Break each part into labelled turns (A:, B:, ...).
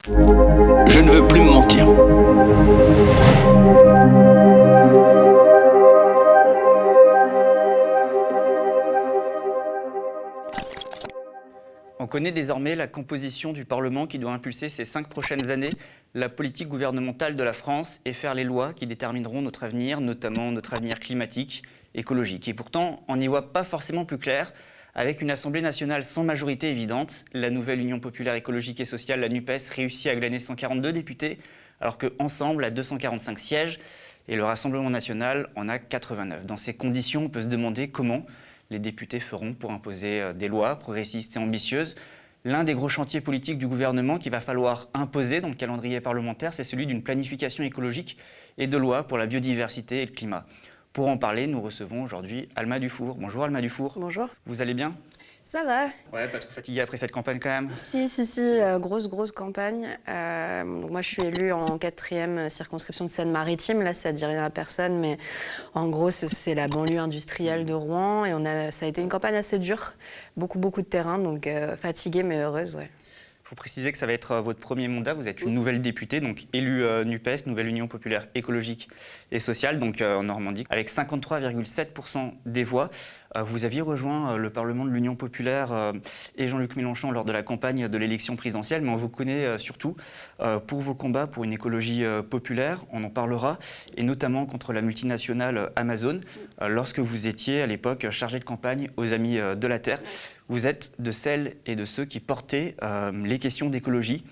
A: Je ne veux plus me mentir.
B: On connaît désormais la composition du Parlement qui doit impulser ces 5 prochaines années la politique gouvernementale de la France et faire les lois qui détermineront notre avenir, notamment notre avenir climatique, écologique. Et pourtant, on n'y voit pas forcément plus clair. Avec une Assemblée nationale sans majorité évidente, la nouvelle Union populaire écologique et sociale, la NUPES, réussit à glaner 142 députés, alors qu'Ensemble a 245 sièges et le Rassemblement national en a 89. Dans ces conditions, on peut se demander comment les députés feront pour imposer des lois progressistes et ambitieuses. L'un des gros chantiers politiques du gouvernement qu'il va falloir imposer dans le calendrier parlementaire, c'est celui d'une planification écologique et de lois pour la biodiversité et le climat. Pour en parler, nous recevons aujourd'hui Alma Dufour. Bonjour Alma Dufour.
C: Bonjour.
B: Vous allez bien ?
C: Ça va.
B: Ouais, pas trop fatigué après cette campagne quand même ?
C: Si, grosse campagne. Donc moi, je suis élue en 4e circonscription de Seine-Maritime. Là, ça ne dit rien à personne, mais en gros, c'est la banlieue industrielle de Rouen. Et ça a été une campagne assez dure. Beaucoup de terrain, donc fatiguée mais heureuse, ouais.
B: Il faut préciser que ça va être votre premier mandat. Vous êtes une nouvelle députée, donc élue NUPES, Nouvelle Union populaire écologique et sociale, donc en Normandie, avec 53,7% des voix. Vous aviez rejoint le Parlement de l'Union populaire et Jean-Luc Mélenchon lors de la campagne de l'élection présidentielle, mais on vous connaît surtout pour vos combats pour une écologie populaire, on en parlera, et notamment contre la multinationale Amazon, lorsque vous étiez à l'époque chargé de campagne aux Amis de la Terre. Vous êtes de celles et de ceux qui portaient les questions d'écologie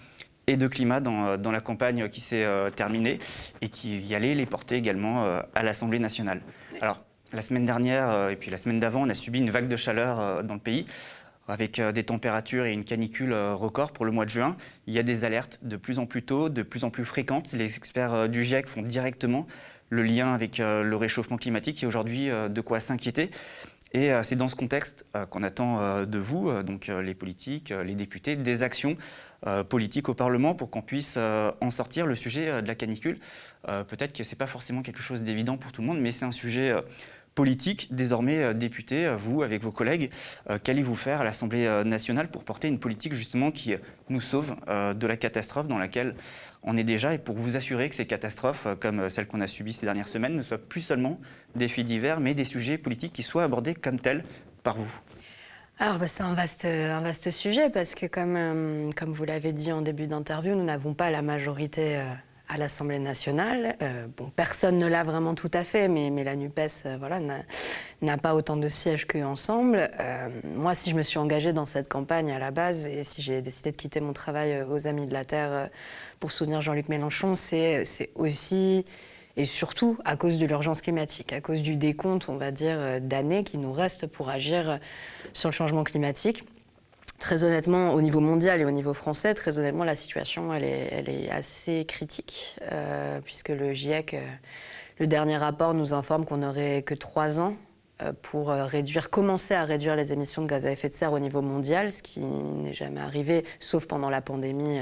B: et de climat dans la campagne qui s'est terminée et qui y allait les porter également à l'Assemblée nationale. Alors, la semaine dernière et puis la semaine d'avant, on a subi une vague de chaleur dans le pays avec des températures et une canicule record pour le mois de juin. Il y a des alertes de plus en plus tôt, de plus en plus fréquentes. Les experts du GIEC font directement le lien avec le réchauffement climatique. Il y a aujourd'hui de quoi s'inquiéter. Et c'est dans ce contexte qu'on attend de vous, donc les politiques, les députés, des actions politiques au Parlement pour qu'on puisse en sortir. Le sujet de la canicule, peut-être que ce n'est pas forcément quelque chose d'évident pour tout le monde, mais c'est un sujet politique. Désormais, député, vous, avec vos collègues, qu'allez-vous faire à l'Assemblée nationale pour porter une politique justement qui nous sauve de la catastrophe dans laquelle on est déjà, et pour vous assurer que ces catastrophes, comme celles qu'on a subies ces dernières semaines, ne soient plus seulement des faits divers, mais des sujets politiques qui soient abordés comme tels par vous?
C: Alors, c'est un vaste sujet parce que, comme vous l'avez dit en début d'interview, nous n'avons pas la majorité à l'Assemblée nationale. Personne ne l'a vraiment tout à fait, mais la NUPES n'a pas autant de sièges qu'Ensemble. Moi, si je me suis engagée dans cette campagne à la base et si j'ai décidé de quitter mon travail aux Amis de la Terre pour soutenir Jean-Luc Mélenchon, c'est aussi et surtout à cause de l'urgence climatique, à cause du décompte, on va dire, d'années qui nous restent pour agir sur le changement climatique. Très honnêtement, au niveau mondial et au niveau français, très honnêtement, la situation, elle est assez critique, puisque le GIEC, le dernier rapport nous informe qu'on n'aurait que 3 ans pour commencer à réduire les émissions de gaz à effet de serre au niveau mondial, ce qui n'est jamais arrivé, sauf pendant la pandémie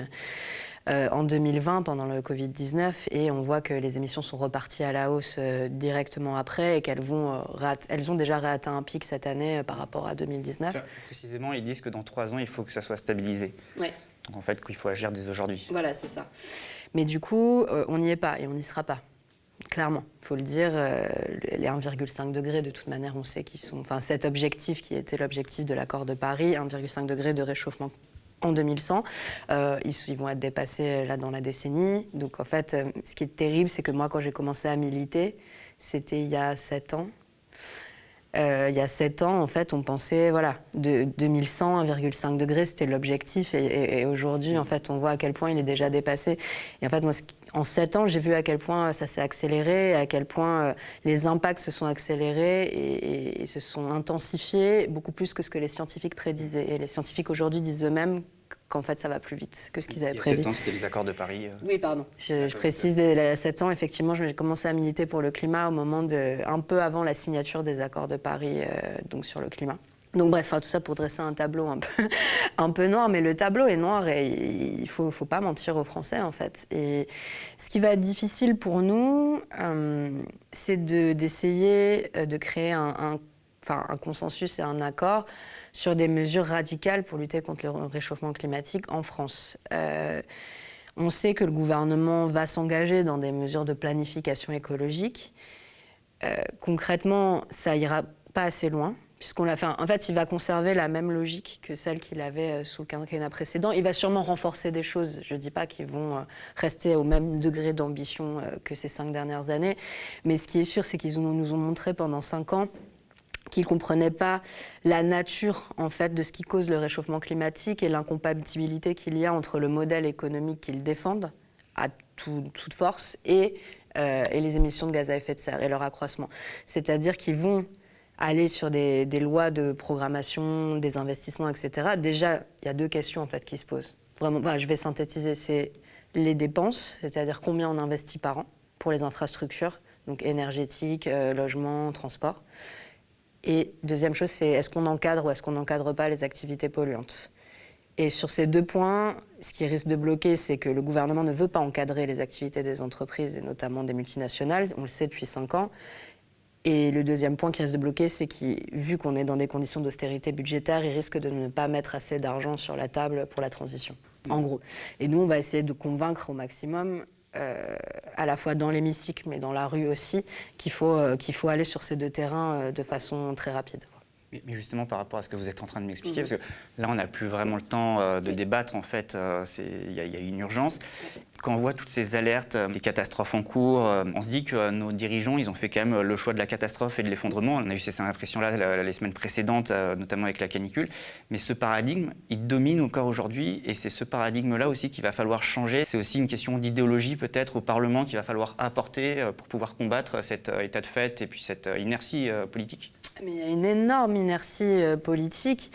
C: en 2020, pendant le Covid-19, et on voit que les émissions sont reparties à la hausse directement après et qu'elles elles ont déjà réatteint un pic cette année par rapport à 2019.
B: Précisément, ils disent que dans 3 ans, il faut que ça soit stabilisé.
C: Ouais.
B: Donc en fait, qu'il faut agir dès aujourd'hui.
C: Voilà, c'est ça. Mais du coup, on n'y est pas et on n'y sera pas. Clairement, il faut le dire, les 1,5 degrés, de toute manière, on sait qu'ils sont... Enfin, cet objectif qui était l'objectif de l'accord de Paris, 1,5 degré de réchauffement en 2100, ils vont être dépassés là dans la décennie. Donc en fait, ce qui est terrible, c'est que moi, quand j'ai commencé à militer, c'était il y a 7 ans. Il y a 7 ans, en fait, on pensait, de 2100, 1,5 degré, c'était l'objectif. Et aujourd'hui, en fait, on voit à quel point il est déjà dépassé. Et en fait, moi, en 7 ans, j'ai vu à quel point ça s'est accéléré, à quel point les impacts se sont accélérés et se sont intensifiés beaucoup plus que ce que les scientifiques prédisaient. Et les scientifiques aujourd'hui disent eux-mêmes qu'en fait, ça va plus vite que ce qu'ils avaient prédit.
B: Il y a 7 ans, c'était les accords de Paris.
C: Oui, pardon. Je précise, il y a 7 ans, effectivement, j'ai commencé à militer pour le climat au moment un peu avant la signature des accords de Paris, donc sur le climat. Donc bref, tout ça pour dresser un tableau un peu noir, mais le tableau est noir et il faut pas mentir aux Français, en fait. Et ce qui va être difficile pour nous, c'est d'essayer de créer un consensus et un accord sur des mesures radicales pour lutter contre le réchauffement climatique en France. On sait que le gouvernement va s'engager dans des mesures de planification écologique. Concrètement, ça ira pas assez loin, puisqu'on l'a fait. En fait, il va conserver la même logique que celle qu'il avait sous le quinquennat précédent. Il va sûrement renforcer des choses. Je ne dis pas qu'ils vont rester au même degré d'ambition que ces 5 dernières années. Mais ce qui est sûr, c'est qu'ils nous ont montré pendant 5 ans qu'ils ne comprenaient pas la nature en fait, de ce qui cause le réchauffement climatique et l'incompatibilité qu'il y a entre le modèle économique qu'ils défendent à toute force et les émissions de gaz à effet de serre et leur accroissement. C'est-à-dire qu'ils vont aller sur des lois de programmation, des investissements, etc. Déjà, il y a 2 questions en fait, qui se posent. Vraiment, je vais synthétiser, c'est les dépenses, c'est-à-dire combien on investit par an pour les infrastructures, donc énergétiques, logement, transport. Et deuxième chose, c'est est-ce qu'on encadre ou est-ce qu'on n'encadre pas les activités polluantes. Et sur ces 2 points, ce qui risque de bloquer, c'est que le gouvernement ne veut pas encadrer les activités des entreprises, et notamment des multinationales, on le sait depuis 5 ans. Et le deuxième point qui risque de bloquer, c'est qu'il, vu qu'on est dans des conditions d'austérité budgétaire, il risque de ne pas mettre assez d'argent sur la table pour la transition, en gros. Et nous, on va essayer de convaincre au maximum, à la fois dans l'hémicycle, mais dans la rue aussi, qu'il faut aller sur ces 2 terrains de façon très rapide.
B: Mais justement, par rapport à ce que vous êtes en train de m'expliquer, parce que là, on n'a plus vraiment le temps de débattre, en fait, il y a une urgence. Quand on voit toutes ces alertes, les catastrophes en cours, on se dit que nos dirigeants, ils ont fait quand même le choix de la catastrophe et de l'effondrement. On a eu ces impressions-là les semaines précédentes, notamment avec la canicule. Mais ce paradigme, il domine encore aujourd'hui, et c'est ce paradigme-là aussi qu'il va falloir changer. C'est aussi une question d'idéologie, peut-être, au Parlement qu'il va falloir apporter pour pouvoir combattre cet état de fait et puis cette inertie politique.
C: Mais il y a une énorme inertie politique.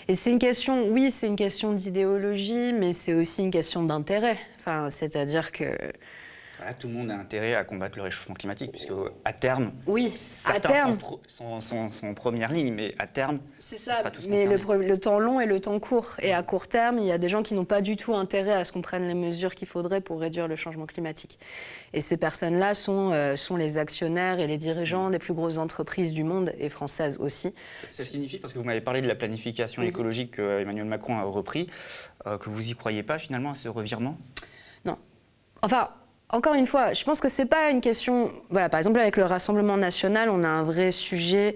C: Et c'est une question, oui, c'est une question d'idéologie, mais c'est aussi une question d'intérêt. Enfin, c'est-à-dire que...
B: Voilà, tout le monde a intérêt à combattre le réchauffement climatique, puisque à terme,
C: oui,
B: certains sont en première ligne, mais à terme,
C: c'est ça.
B: On sera tous
C: mais
B: concernés.
C: le temps long et le temps court. Et à court terme, il y a des gens qui n'ont pas du tout intérêt à ce qu'on prenne les mesures qu'il faudrait pour réduire le changement climatique. Et ces personnes-là sont les actionnaires et les dirigeants des plus grosses entreprises du monde, et françaises aussi.
B: Ça signifie, parce que vous m'avez parlé de la planification écologique que Emmanuel Macron a repris, que vous n'y croyez pas finalement à ce revirement ?
C: Non. Enfin... Encore une fois, je pense que c'est pas une question... Voilà, par exemple, avec le Rassemblement national, on a un vrai sujet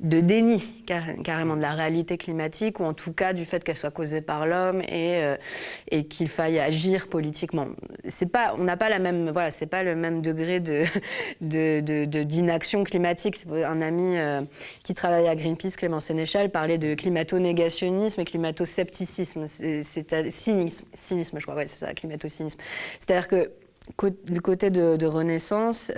C: de déni, carrément, de la réalité climatique, ou en tout cas du fait qu'elle soit causée par l'homme et qu'il faille agir politiquement. On n'a pas la même... Voilà, c'est pas le même degré d'inaction climatique. Un ami qui travaille à Greenpeace, Clément Sénéchal, parlait de climato-négationnisme et climato-scepticisme. C'est cynisme, je crois. Ouais, c'est ça, climato-cynisme. C'est-à-dire que du côté de Renaissance,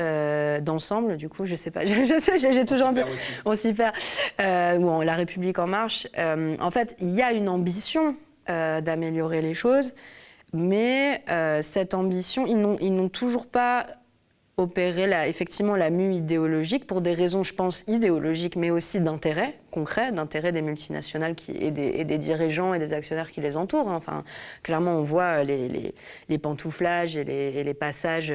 C: d'ensemble, du coup, je sais pas, j'ai toujours un peu... On s'y perd. Ou La République en marche. En fait, il y a une ambition d'améliorer les choses, mais cette ambition, ils n'ont toujours pas opéré effectivement la mue idéologique pour des raisons, je pense, idéologiques, mais aussi d'intérêt concret, d'intérêt des multinationales et des dirigeants et des actionnaires qui les entourent. Enfin, clairement, on voit les pantouflages et les passages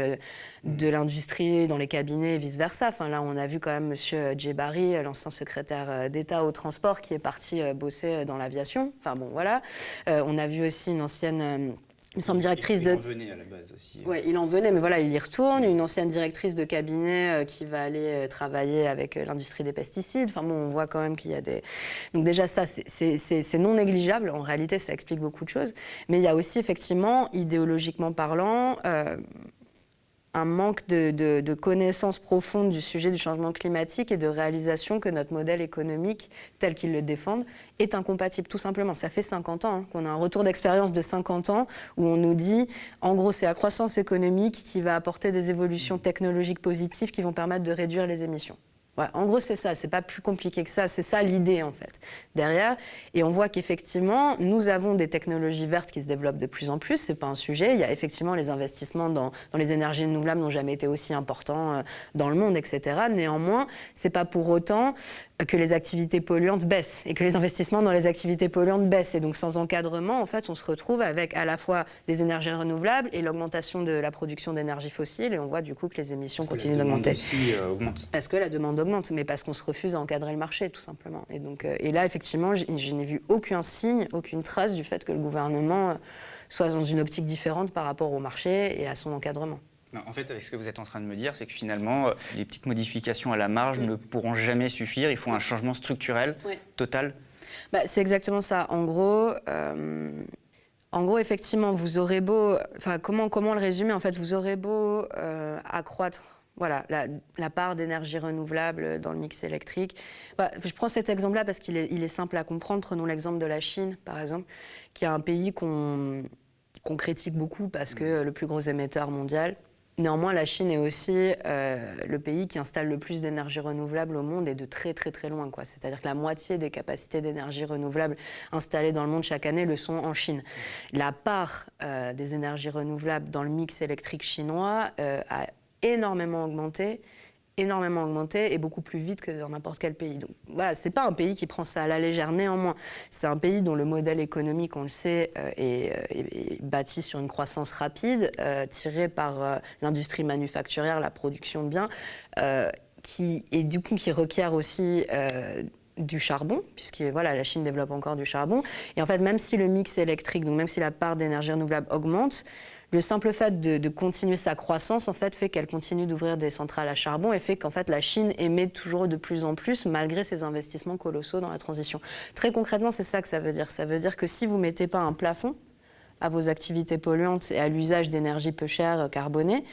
C: de l'industrie dans les cabinets et vice-versa. Enfin, là, on a vu quand même M. Djebari, l'ancien secrétaire d'État au transport, qui est parti bosser dans l'aviation. Enfin bon, voilà. On a vu aussi une ancienne... Il me semble directrice de...
B: Il en venait à la base aussi.
C: Oui, il en venait, mais voilà, il y retourne. Une ancienne directrice de cabinet qui va aller travailler avec l'industrie des pesticides. Enfin bon, on voit quand même qu'il y a des... Donc déjà, ça, c'est non négligeable. En réalité, ça explique beaucoup de choses. Mais il y a aussi, effectivement, idéologiquement parlant... un manque de connaissances profondes du sujet du changement climatique et de réalisation que notre modèle économique, tel qu'ils le défendent, est incompatible, tout simplement. Ça fait 50 ans qu'on a un retour d'expérience de 50 ans où on nous dit, en gros, c'est la croissance économique qui va apporter des évolutions technologiques positives qui vont permettre de réduire les émissions. Ouais, en gros, c'est ça, c'est pas plus compliqué que ça, c'est ça l'idée en fait, derrière. Et on voit qu'effectivement, nous avons des technologies vertes qui se développent de plus en plus, c'est pas un sujet. Il y a effectivement les investissements dans les énergies renouvelables n'ont jamais été aussi importants dans le monde, etc. Néanmoins, c'est pas pour autant que les activités polluantes baissent et que les investissements dans les activités polluantes baissent. Et donc sans encadrement, en fait, on se retrouve avec à la fois des énergies renouvelables et l'augmentation de la production d'énergie fossile. Et on voit du coup que les émissions continuent d'augmenter. Parce que la demande augmente, mais parce qu'on se refuse à encadrer le marché, tout simplement. Et, donc, et là, effectivement, je n'ai vu aucun signe, aucune trace du fait que le gouvernement soit dans une optique différente par rapport au marché et à son encadrement.
B: Non, en fait, avec ce que vous êtes en train de me dire, c'est que finalement, les petites modifications à la marge ne pourront jamais suffire. Il faut un changement structurel, total.
C: C'est exactement ça. En gros, effectivement, vous aurez beau... Enfin, comment le résumer? En fait, vous aurez beau accroître la part d'énergie renouvelable dans le mix électrique. Je prends cet exemple-là parce qu'il est simple à comprendre. Prenons l'exemple de la Chine, par exemple, qui est un pays qu'on critique beaucoup parce que le plus gros émetteur mondial. Néanmoins, la Chine est aussi le pays qui installe le plus d'énergie renouvelable au monde et de très très très loin, quoi. C'est-à-dire que la moitié des capacités d'énergie renouvelable installées dans le monde chaque année le sont en Chine. La part des énergies renouvelables dans le mix électrique chinois a énormément augmenté et beaucoup plus vite que dans n'importe quel pays. Donc voilà, c'est pas un pays qui prend ça à la légère. Néanmoins, c'est un pays dont le modèle économique, on le sait, est bâti sur une croissance rapide, tirée par l'industrie manufacturière, la production de biens, qui requiert aussi du charbon, puisque la Chine développe encore du charbon. Et en fait, même si le mix électrique, donc même si la part d'énergie renouvelable augmente, le simple fait de continuer sa croissance, en fait, fait qu'elle continue d'ouvrir des centrales à charbon et fait qu'en fait, la Chine émet toujours de plus en plus, malgré ses investissements colossaux dans la transition. Très concrètement, c'est ça que ça veut dire. Ça veut dire que si vous ne mettez pas un plafond à vos activités polluantes et à l'usage d'énergie peu chère, carbonée,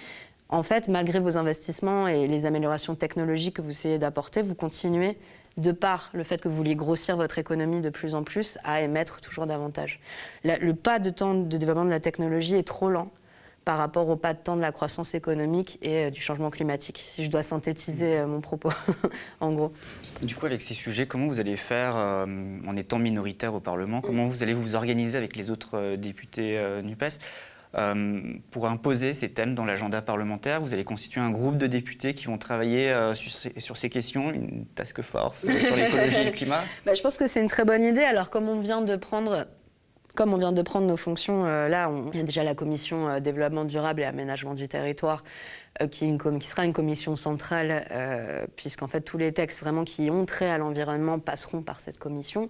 C: en fait, malgré vos investissements et les améliorations technologiques que vous essayez d'apporter, vous continuez, de par le fait que vous vouliez grossir votre économie de plus en plus, à émettre toujours davantage. Le pas de temps de développement de la technologie est trop lent par rapport au pas de temps de la croissance économique et du changement climatique, si je dois synthétiser mon propos, en gros.
B: Du coup, avec ces sujets, comment vous allez faire en étant minoritaire au Parlement? Comment vous allez vous organiser avec les autres députés NUPES pour imposer ces thèmes dans l'agenda parlementaire? Vous allez constituer un groupe de députés qui vont travailler sur ces questions, une task force sur l'écologie et le climat?
C: Je pense que c'est une très bonne idée. Alors, comme on vient de prendre nos fonctions, il y a déjà la commission développement durable et aménagement du territoire, qui sera une commission centrale, puisqu'en fait tous les textes vraiment qui ont trait à l'environnement passeront par cette commission.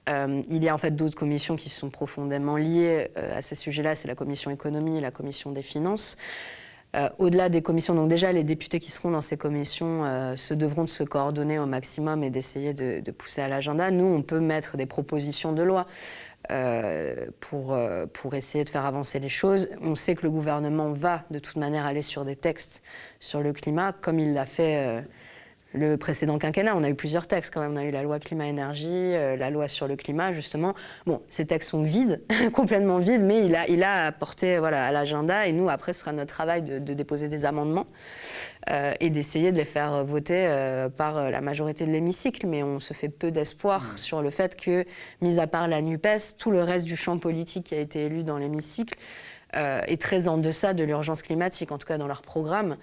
C: Il y a en fait d'autres commissions qui sont profondément liées à ce sujet-là, c'est la commission économie et la commission des finances. Au-delà des commissions, donc déjà les députés qui seront dans ces commissions se devront de se coordonner au maximum et d'essayer de pousser à l'agenda. Nous, on peut mettre des propositions de loi pour essayer de faire avancer les choses. On sait que le gouvernement va de toute manière aller sur des textes sur le climat, comme il l'a fait le précédent quinquennat. On a eu plusieurs textes quand même. On a eu la loi climat-énergie, la loi sur le climat, justement. Bon, ces textes sont vides, complètement vides, mais il a apporté à l'agenda. Et nous, après, ce sera notre travail de déposer des amendements et d'essayer de les faire voter par la majorité de l'hémicycle. Mais on se fait peu d'espoir sur le fait que, mis à part la NUPES, tout le reste du champ politique qui a été élu dans l'hémicycle est très en deçà de l'urgence climatique, en tout cas dans leur programme.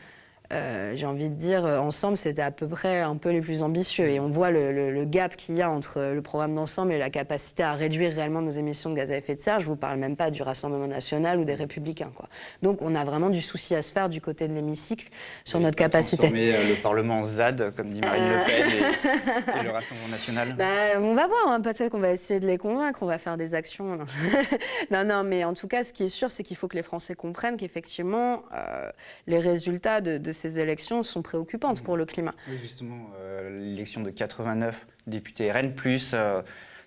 C: J'ai envie de dire, ensemble, c'était à peu près un peu les plus ambitieux. Et on voit le gap qu'il y a entre le programme d'ensemble et la capacité à réduire réellement nos émissions de gaz à effet de serre. Je ne vous parle même pas du Rassemblement national ou des Républicains, quoi. Donc on a vraiment du souci à se faire du côté de l'hémicycle sur notre capacité.
B: Transformer le Parlement en ZAD, comme dit Marine Le Pen et le Rassemblement national.
C: On va voir, hein. Peut-être qu'on va essayer de les convaincre, on va faire des actions. Non, mais en tout cas, ce qui est sûr, c'est qu'il faut que les Français comprennent qu'effectivement, les résultats de ces élections sont préoccupantes pour le climat.
B: Oui, justement, l'élection de 89 députés RN, plus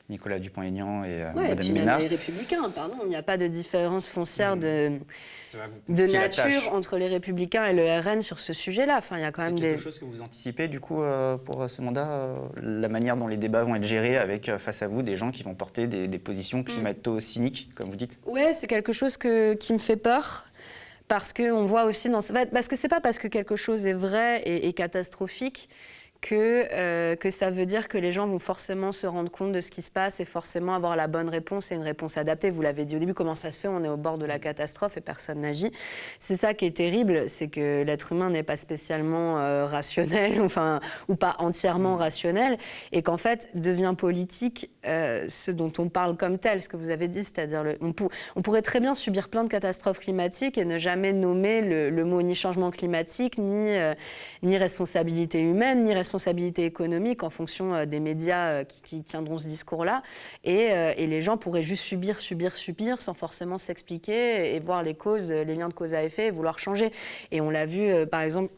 B: Nicolas Dupont-Aignan et Madame Ménard.
C: Les Républicains, pardon, il n'y a pas de différence foncière de nature entre les Républicains et le RN sur ce sujet-là. Enfin, il y a quand même
B: quelque chose que vous anticipez, du coup, pour ce mandat, la manière dont les débats vont être gérés avec, face à vous, des gens qui vont porter des positions climato-cyniques, comme vous dites?
C: Oui, c'est quelque chose qui me fait peur. Parce qu'on voit aussi parce que c'est pas parce que quelque chose est vrai et catastrophique que ça veut dire que les gens vont forcément se rendre compte de ce qui se passe et forcément avoir la bonne réponse et une réponse adaptée. Vous l'avez dit au début, comment ça se fait? On est au bord de la catastrophe et personne n'agit. C'est ça qui est terrible, c'est que l'être humain n'est pas spécialement rationnel, enfin, ou pas entièrement rationnel, et qu'en fait devient politique ce dont on parle comme tel, ce que vous avez dit, c'est-à-dire on pourrait très bien subir plein de catastrophes climatiques et ne jamais nommer le mot ni changement climatique, ni responsabilité humaine, ni responsabilité économique en fonction des médias qui tiendront ce discours-là. Et les gens pourraient juste subir sans forcément s'expliquer et voir les causes, les liens de cause à effet et vouloir changer. Et on l'a vu, par exemple,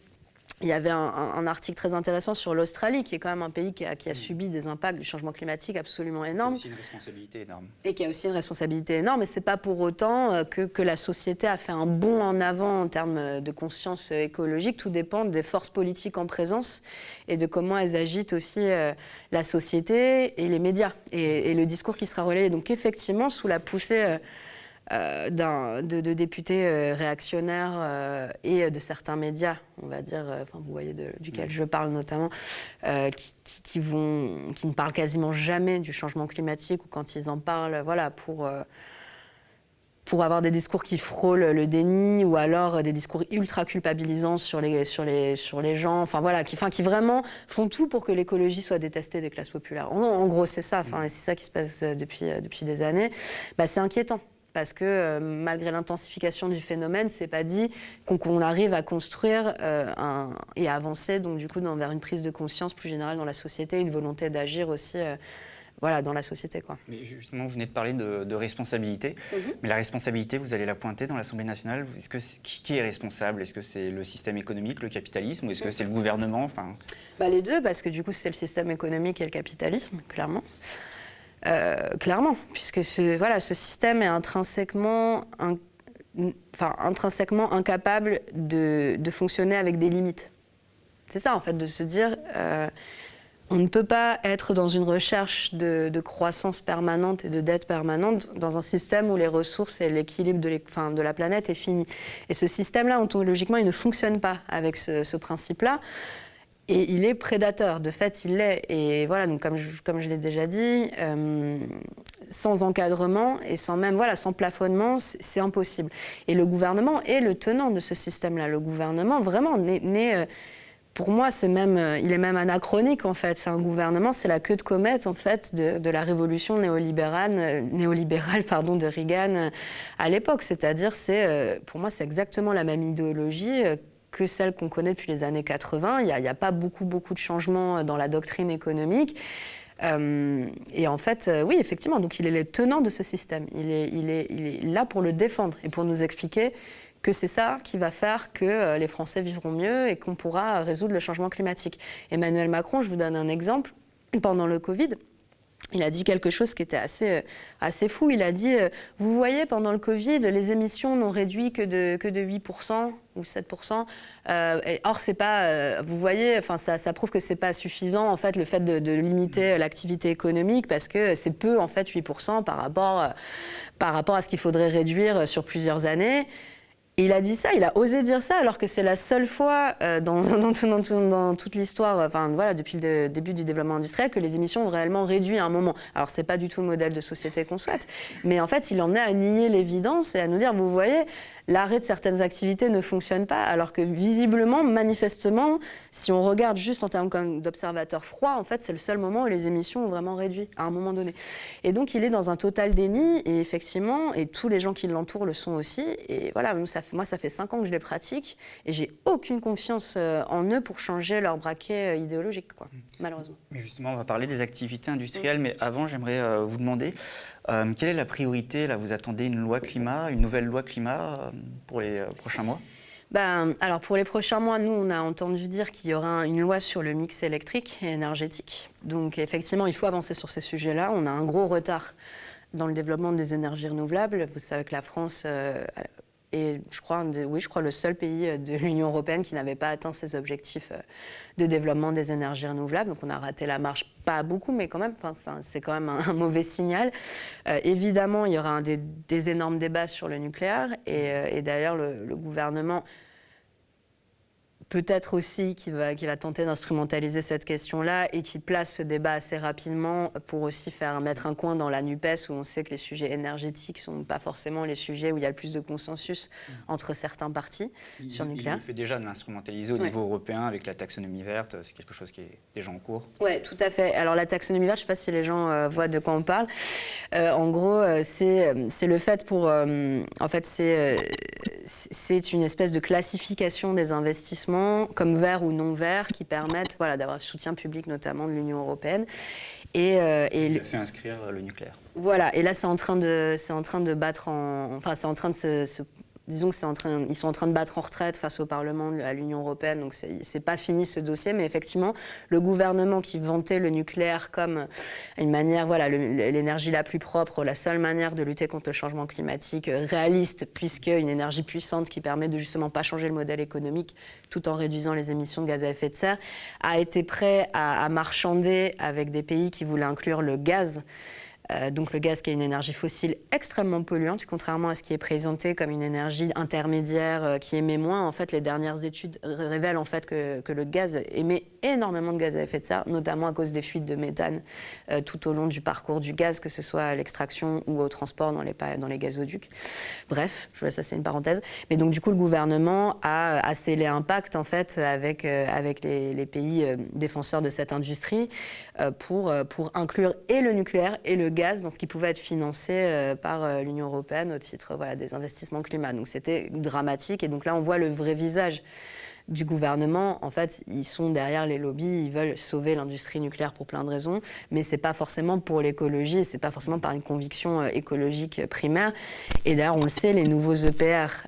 C: il y avait un article très intéressant sur l'Australie, qui est quand même un pays qui a subi des impacts du changement climatique absolument énormes.
B: C'est aussi une responsabilité énorme.
C: Et qui a aussi une responsabilité énorme. Et ce n'est pas pour autant que la société a fait un bond en avant en termes de conscience écologique. Tout dépend des forces politiques en présence et de comment elles agitent aussi la société et les médias. Et le discours qui sera relayé. Donc effectivement, sous la poussée de députés réactionnaires et de certains médias, on va dire, vous voyez duquel je parle notamment, qui ne parlent quasiment jamais du changement climatique, ou quand ils en parlent, voilà, pour avoir des discours qui frôlent le déni, ou alors des discours ultra culpabilisants sur les gens, enfin voilà, qui vraiment font tout pour que l'écologie soit détestée des classes populaires. En gros, c'est ça, et c'est ça qui se passe depuis des années. C'est inquiétant. Parce que malgré l'intensification du phénomène, c'est pas dit qu'on arrive à construire et à avancer donc du coup vers une prise de conscience plus générale dans la société, une volonté d'agir aussi dans la société, quoi.
B: Mais justement, vous venez de parler de responsabilité, mais la responsabilité, vous allez la pointer dans l'Assemblée nationale. Qui est responsable? Est-ce que c'est le système économique, le capitalisme, ou est-ce que c'est le gouvernement?
C: Les deux, parce que du coup c'est le système économique et le capitalisme, clairement. Clairement, puisque ce système est intrinsèquement incapable de fonctionner avec des limites. C'est ça, en fait, de se dire on ne peut pas être dans une recherche de croissance permanente et de dette permanente dans un système où les ressources et l'équilibre de la planète est fini. Et ce système-là, ontologiquement, il ne fonctionne pas avec ce principe-là. Et il est prédateur, de fait il l'est. Et voilà, donc comme je l'ai déjà dit, sans encadrement et sans plafonnement, c'est impossible. Et le gouvernement est le tenant de ce système-là. Le gouvernement, vraiment, pour moi, il est même anachronique, en fait. C'est un gouvernement, c'est la queue de comète, en fait, de la révolution néolibérale de Reagan à l'époque. C'est-à-dire, pour moi, c'est exactement la même idéologie que celle qu'on connaît depuis les années 80. Il n'y a pas beaucoup de changements dans la doctrine économique. Et en fait, oui, effectivement, donc il est le tenant de ce système. Il est là pour le défendre et pour nous expliquer que c'est ça qui va faire que les Français vivront mieux et qu'on pourra résoudre le changement climatique. Emmanuel Macron, je vous donne un exemple, pendant le Covid, il a dit quelque chose qui était assez fou. Il a dit, vous voyez, pendant le Covid, les émissions n'ont réduit que de 8% ou 7%. Or, c'est pas, vous voyez, ça prouve que c'est pas suffisant, en fait, le fait de limiter l'activité économique, parce que c'est peu, en fait, 8% par rapport à ce qu'il faudrait réduire sur plusieurs années. Et il a dit ça, il a osé dire ça, alors que c'est la seule fois dans toute l'histoire, depuis le début du développement industriel, que les émissions ont réellement réduit à un moment. Alors, c'est pas du tout le modèle de société qu'on souhaite, mais en fait, il en est à nier l'évidence et à nous dire, vous voyez, l'arrêt de certaines activités ne fonctionne pas, alors que visiblement, manifestement, si on regarde juste en termes comme d'observateurs froids, en fait, c'est le seul moment où les émissions ont vraiment réduit, à un moment donné. Et donc, il est dans un total déni, et effectivement, et tous les gens qui l'entourent le sont aussi. Et voilà, moi, ça fait 5 ans que je les pratique, et j'ai aucune confiance en eux pour changer leur braquet idéologique, quoi, malheureusement.
B: Mais justement, on va parler des activités industrielles, mais avant, j'aimerais vous demander, quelle est la priorité? Là, vous attendez une nouvelle loi climat pour les prochains mois?
C: Alors pour les prochains mois, nous, on a entendu dire qu'il y aura une loi sur le mix électrique et énergétique. Donc effectivement, il faut avancer sur ces sujets-là. On a un gros retard dans le développement des énergies renouvelables. Vous savez que la France est, je crois, le seul pays de l'Union européenne qui n'avait pas atteint ses objectifs de développement des énergies renouvelables. Donc on a raté la marche, pas beaucoup, mais quand même, c'est quand même un mauvais signal. Évidemment, il y aura des énormes débats sur le nucléaire. Et d'ailleurs, le gouvernement peut-être aussi qui va tenter d'instrumentaliser cette question-là et qui place ce débat assez rapidement pour aussi mettre un coin dans la NUPES où on sait que les sujets énergétiques ne sont pas forcément les sujets où il y a le plus de consensus entre certains partis sur le nucléaire.
B: Il fait déjà de l'instrumentaliser au niveau européen avec la taxonomie verte, c'est quelque chose qui est déjà en cours.
C: Oui, tout à fait. Alors la taxonomie verte, je ne sais pas si les gens voient de quoi on parle. En gros, c'est le fait pour... en fait, c'est une espèce de classification des investissements comme verts ou non verts qui permettent d'avoir un soutien public notamment de l'Union européenne.
B: Il a fait inscrire le nucléaire.
C: Voilà, et là c'est en train de battre disons que ils sont en train de battre en retraite face au Parlement, à l'Union européenne, donc c'est pas fini ce dossier, mais effectivement, le gouvernement qui vantait le nucléaire comme une manière, l'énergie la plus propre, la seule manière de lutter contre le changement climatique réaliste, puisque une énergie puissante qui permet de justement pas changer le modèle économique tout en réduisant les émissions de gaz à effet de serre, a été prêt à marchander avec des pays qui voulaient inclure le gaz. Donc le gaz qui est une énergie fossile extrêmement polluante, contrairement à ce qui est présenté comme une énergie intermédiaire qui émet moins. En fait, les dernières études révèlent en fait que le gaz émet énormément de gaz à effet de serre, notamment à cause des fuites de méthane tout au long du parcours du gaz, que ce soit à l'extraction ou au transport dans les gazoducs. Bref, ça c'est une parenthèse. Mais donc du coup, le gouvernement a scellé un pacte en fait avec les pays défenseurs de cette industrie pour inclure et le nucléaire et le gaz dans ce qui pouvait être financé par l'Union européenne au titre des investissements climat. Donc c'était dramatique et donc là on voit le vrai visage du gouvernement. En fait, ils sont derrière les lobbies, ils veulent sauver l'industrie nucléaire pour plein de raisons, mais c'est pas forcément pour l'écologie, c'est pas forcément par une conviction écologique primaire. Et d'ailleurs, on le sait, les nouveaux EPR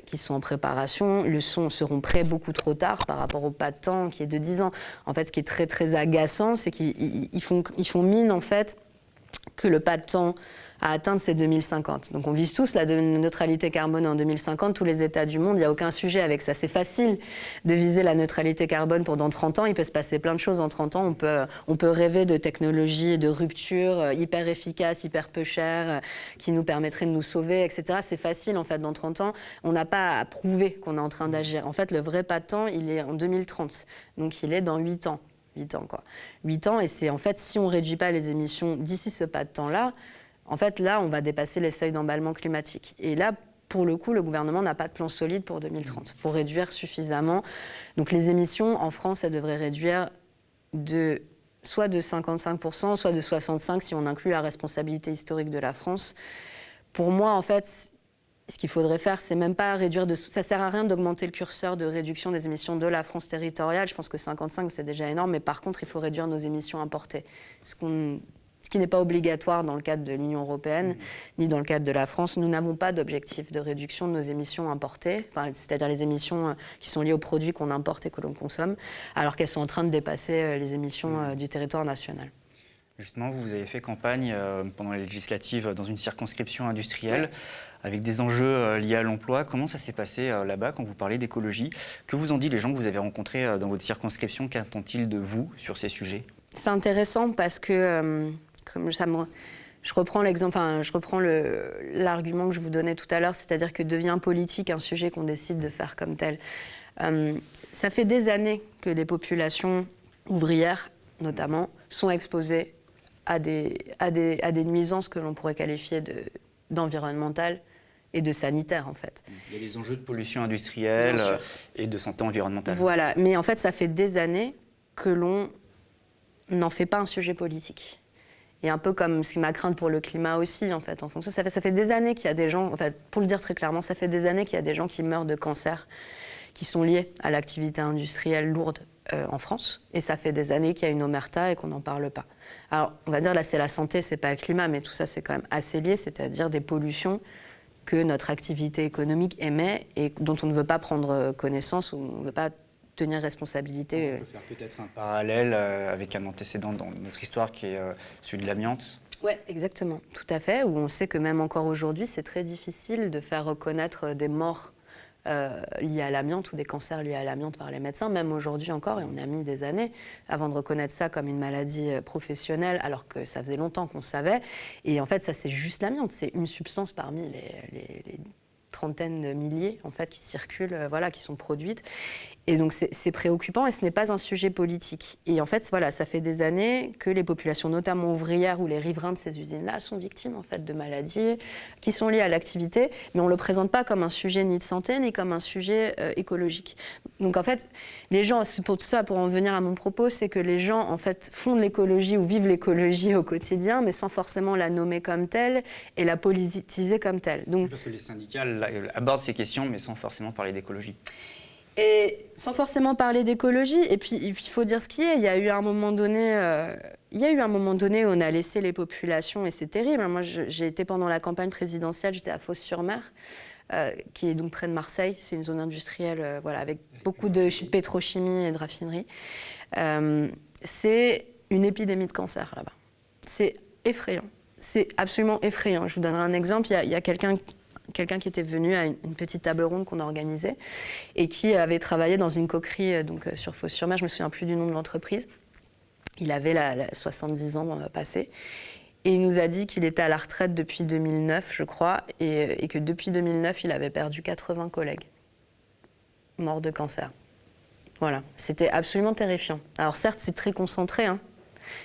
C: qui sont en préparation seront prêts beaucoup trop tard par rapport au pas de temps qui est de 10 ans. En fait, ce qui est très très agaçant, c'est qu'ils font mine en fait que le pas de temps à atteindre, c'est 2050. Donc on vise tous la neutralité carbone en 2050, tous les États du monde, il n'y a aucun sujet avec ça. C'est facile de viser la neutralité carbone pour dans 30 ans, il peut se passer plein de choses en 30 ans, on peut rêver de technologies de rupture hyper efficaces, hyper peu chères, qui nous permettraient de nous sauver, etc. C'est facile en fait, dans 30 ans, on n'a pas à prouver qu'on est en train d'agir. En fait, le vrai pas de temps, il est en 2030, donc il est dans 8 ans. 8 ans, quoi. 8 ans, et c'est en fait, si on ne réduit pas les émissions d'ici ce pas de temps-là, en fait, là, on va dépasser les seuils d'emballement climatique. Et là, pour le coup, le gouvernement n'a pas de plan solide pour 2030, pour réduire suffisamment. Donc les émissions, en France, elles devraient réduire soit de 55%, soit de 65% si on inclut la responsabilité historique de la France. Pour moi, en fait, ce qu'il faudrait faire, c'est même pas réduire ça sert à rien d'augmenter le curseur de réduction des émissions de la France territoriale. Je pense que 55, c'est déjà énorme, mais par contre, il faut réduire nos émissions importées. Ce qui n'est pas obligatoire dans le cadre de l'Union européenne, ni dans le cadre de la France. Nous n'avons pas d'objectif de réduction de nos émissions importées, c'est-à-dire les émissions qui sont liées aux produits qu'on importe et que l'on consomme, alors qu'elles sont en train de dépasser les émissions du territoire national.
B: Justement, vous avez fait campagne pendant les législatives dans une circonscription industrielle avec des enjeux liés à l'emploi. Comment ça s'est passé là-bas quand vous parlez d'écologie? Que vous ont dit les gens que vous avez rencontrés dans votre circonscription? Qu'attendent-ils de vous sur ces sujets?
C: C'est intéressant parce que, je reprends l'exemple, je reprends l'argument que je vous donnais tout à l'heure, c'est-à-dire que devient politique un sujet qu'on décide de faire comme tel. Ça fait des années que des populations ouvrières, notamment, sont exposées à des nuisances que l'on pourrait qualifier d'environnementales et de sanitaires, en fait.
B: Il y a des enjeux de pollution industrielle et de santé environnementale.
C: Voilà, mais en fait, ça fait des années que l'on n'en fait pas un sujet politique. Et un peu comme c'est ma crainte pour le climat aussi, en fait, en fonction. Ça fait des années qu'il y a des gens, en fait, pour le dire très clairement, ça fait des années qu'il y a des gens qui meurent de cancer qui sont liés à l'activité industrielle lourde en France. Et ça fait des années qu'il y a une omerta et qu'on n'en parle pas. Alors, on va dire, là, c'est la santé, c'est pas le climat, mais tout ça, c'est quand même assez lié, c'est-à-dire des pollutions que notre activité économique émet et dont on ne veut pas prendre connaissance ou on ne veut pas tenir responsabilité.
B: On peut faire peut-être un parallèle avec un antécédent dans notre histoire qui est celui de l'amiante.
C: Oui, exactement, tout à fait, où on sait que même encore aujourd'hui, c'est très difficile de faire reconnaître des morts liées à l'amiante ou des cancers liés à l'amiante par les médecins, même aujourd'hui encore, et on a mis des années avant de reconnaître ça comme une maladie professionnelle, alors que ça faisait longtemps qu'on savait. Et en fait, ça, c'est juste l'amiante, c'est une substance parmi les trentaines de milliers en fait, qui circulent, qui sont produites. Et donc c'est préoccupant et ce n'est pas un sujet politique. Et en fait, voilà, ça fait des années que les populations, notamment ouvrières ou les riverains de ces usines-là, sont victimes en fait de maladies qui sont liées à l'activité, mais on ne le présente pas comme un sujet ni de santé ni comme un sujet écologique. Donc en fait, les gens, c'est pour ça, pour en venir à mon propos, c'est que les gens en fait font de l'écologie ou vivent l'écologie au quotidien, mais sans forcément la nommer comme telle et la politiser comme telle. Donc,
B: parce que les syndicats abordent ces questions, mais sans forcément parler d'écologie.
C: Et sans forcément parler d'écologie, et puis il faut dire ce qui est. Il y a eu un moment donné, où on a laissé les populations, et c'est terrible. Moi, j'ai été pendant la campagne présidentielle, j'étais à Fos-sur-Mer, qui est donc près de Marseille. C'est une zone industrielle, voilà, avec beaucoup de pétrochimie et de raffinerie. C'est une épidémie de cancer là-bas. C'est effrayant. C'est absolument effrayant. Je vous donnerai un exemple. Il y a quelqu'un qui était venu à une petite table ronde qu'on a organisée et qui avait travaillé dans une coquerie sur Fos-sur-Mer. Je ne me souviens plus du nom de l'entreprise. Il avait 70 ans passés. Et il nous a dit qu'il était à la retraite depuis 2009, je crois, et que depuis 2009, il avait perdu 80 collègues morts de cancer. Voilà, c'était absolument terrifiant. Alors certes, c'est très concentré, hein.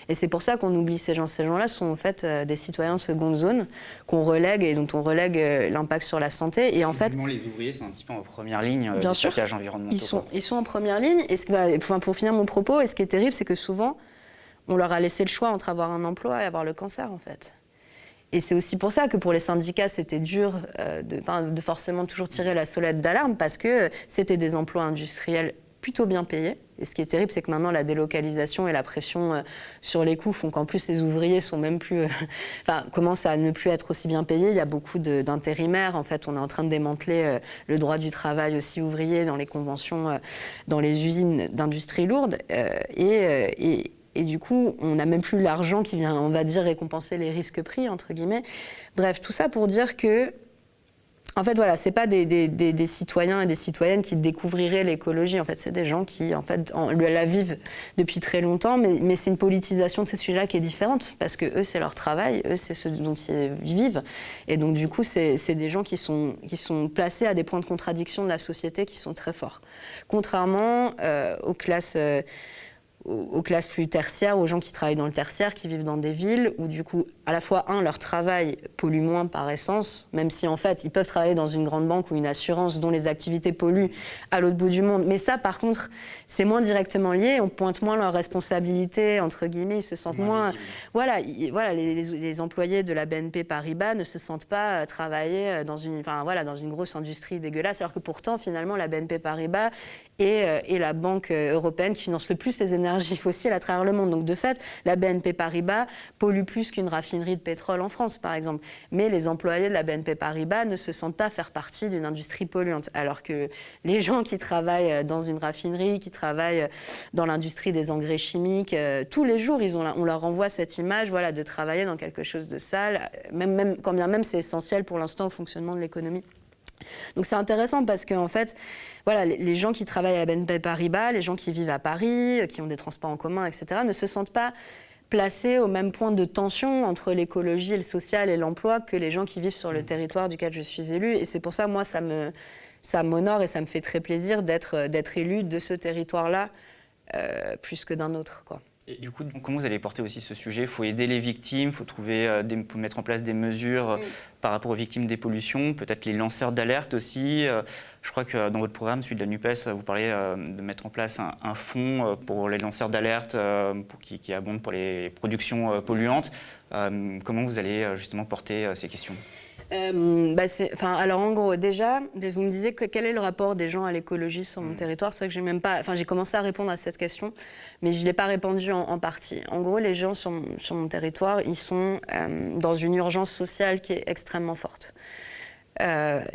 C: Et c'est pour ça qu'on oublie ces gens. Ces gens-là sont en fait des citoyens de seconde zone qu'on relègue et dont on relègue l'impact sur la santé. Et en fait,
B: les ouvriers sont un petit peu en première ligne des packages environnementaux.
C: Ils sont en première ligne. Et pour finir mon propos, et ce qui est terrible, c'est que souvent, on leur a laissé le choix entre avoir un emploi et avoir le cancer, en fait. Et c'est aussi pour ça que pour les syndicats, c'était dur de forcément toujours tirer la sonnette d'alarme, parce que c'était des emplois industriels plutôt bien payés. Et ce qui est terrible, c'est que maintenant, la délocalisation et la pression sur les coûts font qu'en plus, les ouvriers sont même plus, commencent à ne plus être aussi bien payés. Il y a beaucoup d'intérimaires. En fait, on est en train de démanteler le droit du travail aussi ouvrier dans les conventions, dans les usines d'industrie lourde. Et du coup, on n'a même plus l'argent qui vient, on va dire, récompenser les risques pris, entre guillemets. Bref, tout ça pour dire que, en fait, voilà, c'est pas des citoyens et des citoyennes qui découvriraient l'écologie. En fait, c'est des gens qui, en fait, la vivent depuis très longtemps, mais c'est une politisation de ces sujets-là qui est différente, parce que eux, c'est leur travail, eux, c'est ce dont ils vivent. Et donc, du coup, c'est des gens qui sont placés à des points de contradiction de la société qui sont très forts. Contrairement aux classes plus tertiaires, aux gens qui travaillent dans le tertiaire, qui vivent dans des villes où, du coup, à la fois, leur travail pollue moins par essence, même si, en fait, ils peuvent travailler dans une grande banque ou une assurance dont les activités polluent à l'autre bout du monde. Mais ça, par contre, c'est moins directement lié, on pointe moins leurs responsabilités, entre guillemets, ils se sentent moins... Voilà, les employés de la BNP Paribas ne se sentent pas travailler dans une grosse industrie dégueulasse, alors que pourtant, finalement, la BNP Paribas et la Banque européenne qui finance le plus les énergies fossiles à travers le monde. Donc de fait, la BNP Paribas pollue plus qu'une raffinerie de pétrole en France, par exemple. Mais les employés de la BNP Paribas ne se sentent pas faire partie d'une industrie polluante. Alors que les gens qui travaillent dans une raffinerie, qui travaillent dans l'industrie des engrais chimiques, tous les jours, on leur envoie cette image, voilà, de travailler dans quelque chose de sale, même quand bien même c'est essentiel pour l'instant au fonctionnement de l'économie. Donc c'est intéressant parce que en fait, voilà, les gens qui travaillent à la BNP Paribas, les gens qui vivent à Paris, qui ont des transports en commun, etc., ne se sentent pas placés au même point de tension entre l'écologie, le social et l'emploi que les gens qui vivent sur le territoire duquel je suis élue. Et c'est pour ça, moi, ça m'honore et ça me fait très plaisir d'être élue de ce territoire-là plus que d'un autre, quoi.
B: Et du coup, comment vous allez porter aussi ce sujet ? Il faut aider les victimes, il faut mettre en place des mesures par rapport aux victimes des pollutions, peut-être les lanceurs d'alerte aussi. Je crois que dans votre programme, celui de la NUPES, vous parlez de mettre en place un fonds pour les lanceurs d'alerte qui abondent pour les productions polluantes. Comment vous allez justement porter ces questions ?
C: Alors en gros, déjà, vous me disiez quel est le rapport des gens à l'écologie sur mon territoire. C'est vrai que j'ai commencé à répondre à cette question, mais je ne l'ai pas répondu en partie. En gros, les gens sur mon territoire, ils sont dans une urgence sociale qui est extrêmement forte.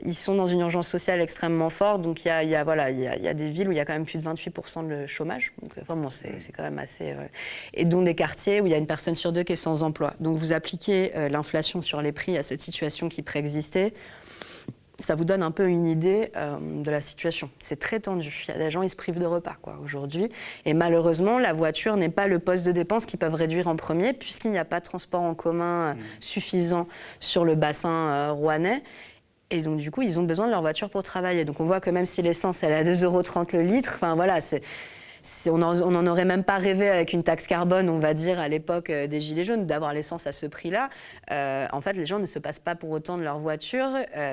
C: Ils sont dans une urgence sociale extrêmement forte, donc il y a des villes où il y a quand même plus de 28% de chômage, donc vraiment c'est quand même assez... Et dont des quartiers où il y a une personne sur deux qui est sans emploi. Donc vous appliquez l'inflation sur les prix à cette situation qui préexistait, ça vous donne un peu une idée de la situation. C'est très tendu, il y a des gens, ils se privent de repas aujourd'hui, et malheureusement la voiture n'est pas le poste de dépense qu'ils peuvent réduire en premier, puisqu'il n'y a pas de transport en commun suffisant sur le bassin rouennais. Et donc, du coup, ils ont besoin de leur voiture pour travailler. Donc, on voit que même si l'essence, elle est à 2,30 € le litre, enfin voilà, on n'en aurait même pas rêvé avec une taxe carbone, on va dire, à l'époque des Gilets jaunes, d'avoir l'essence à ce prix-là. En fait, les gens ne se passent pas pour autant de leur voiture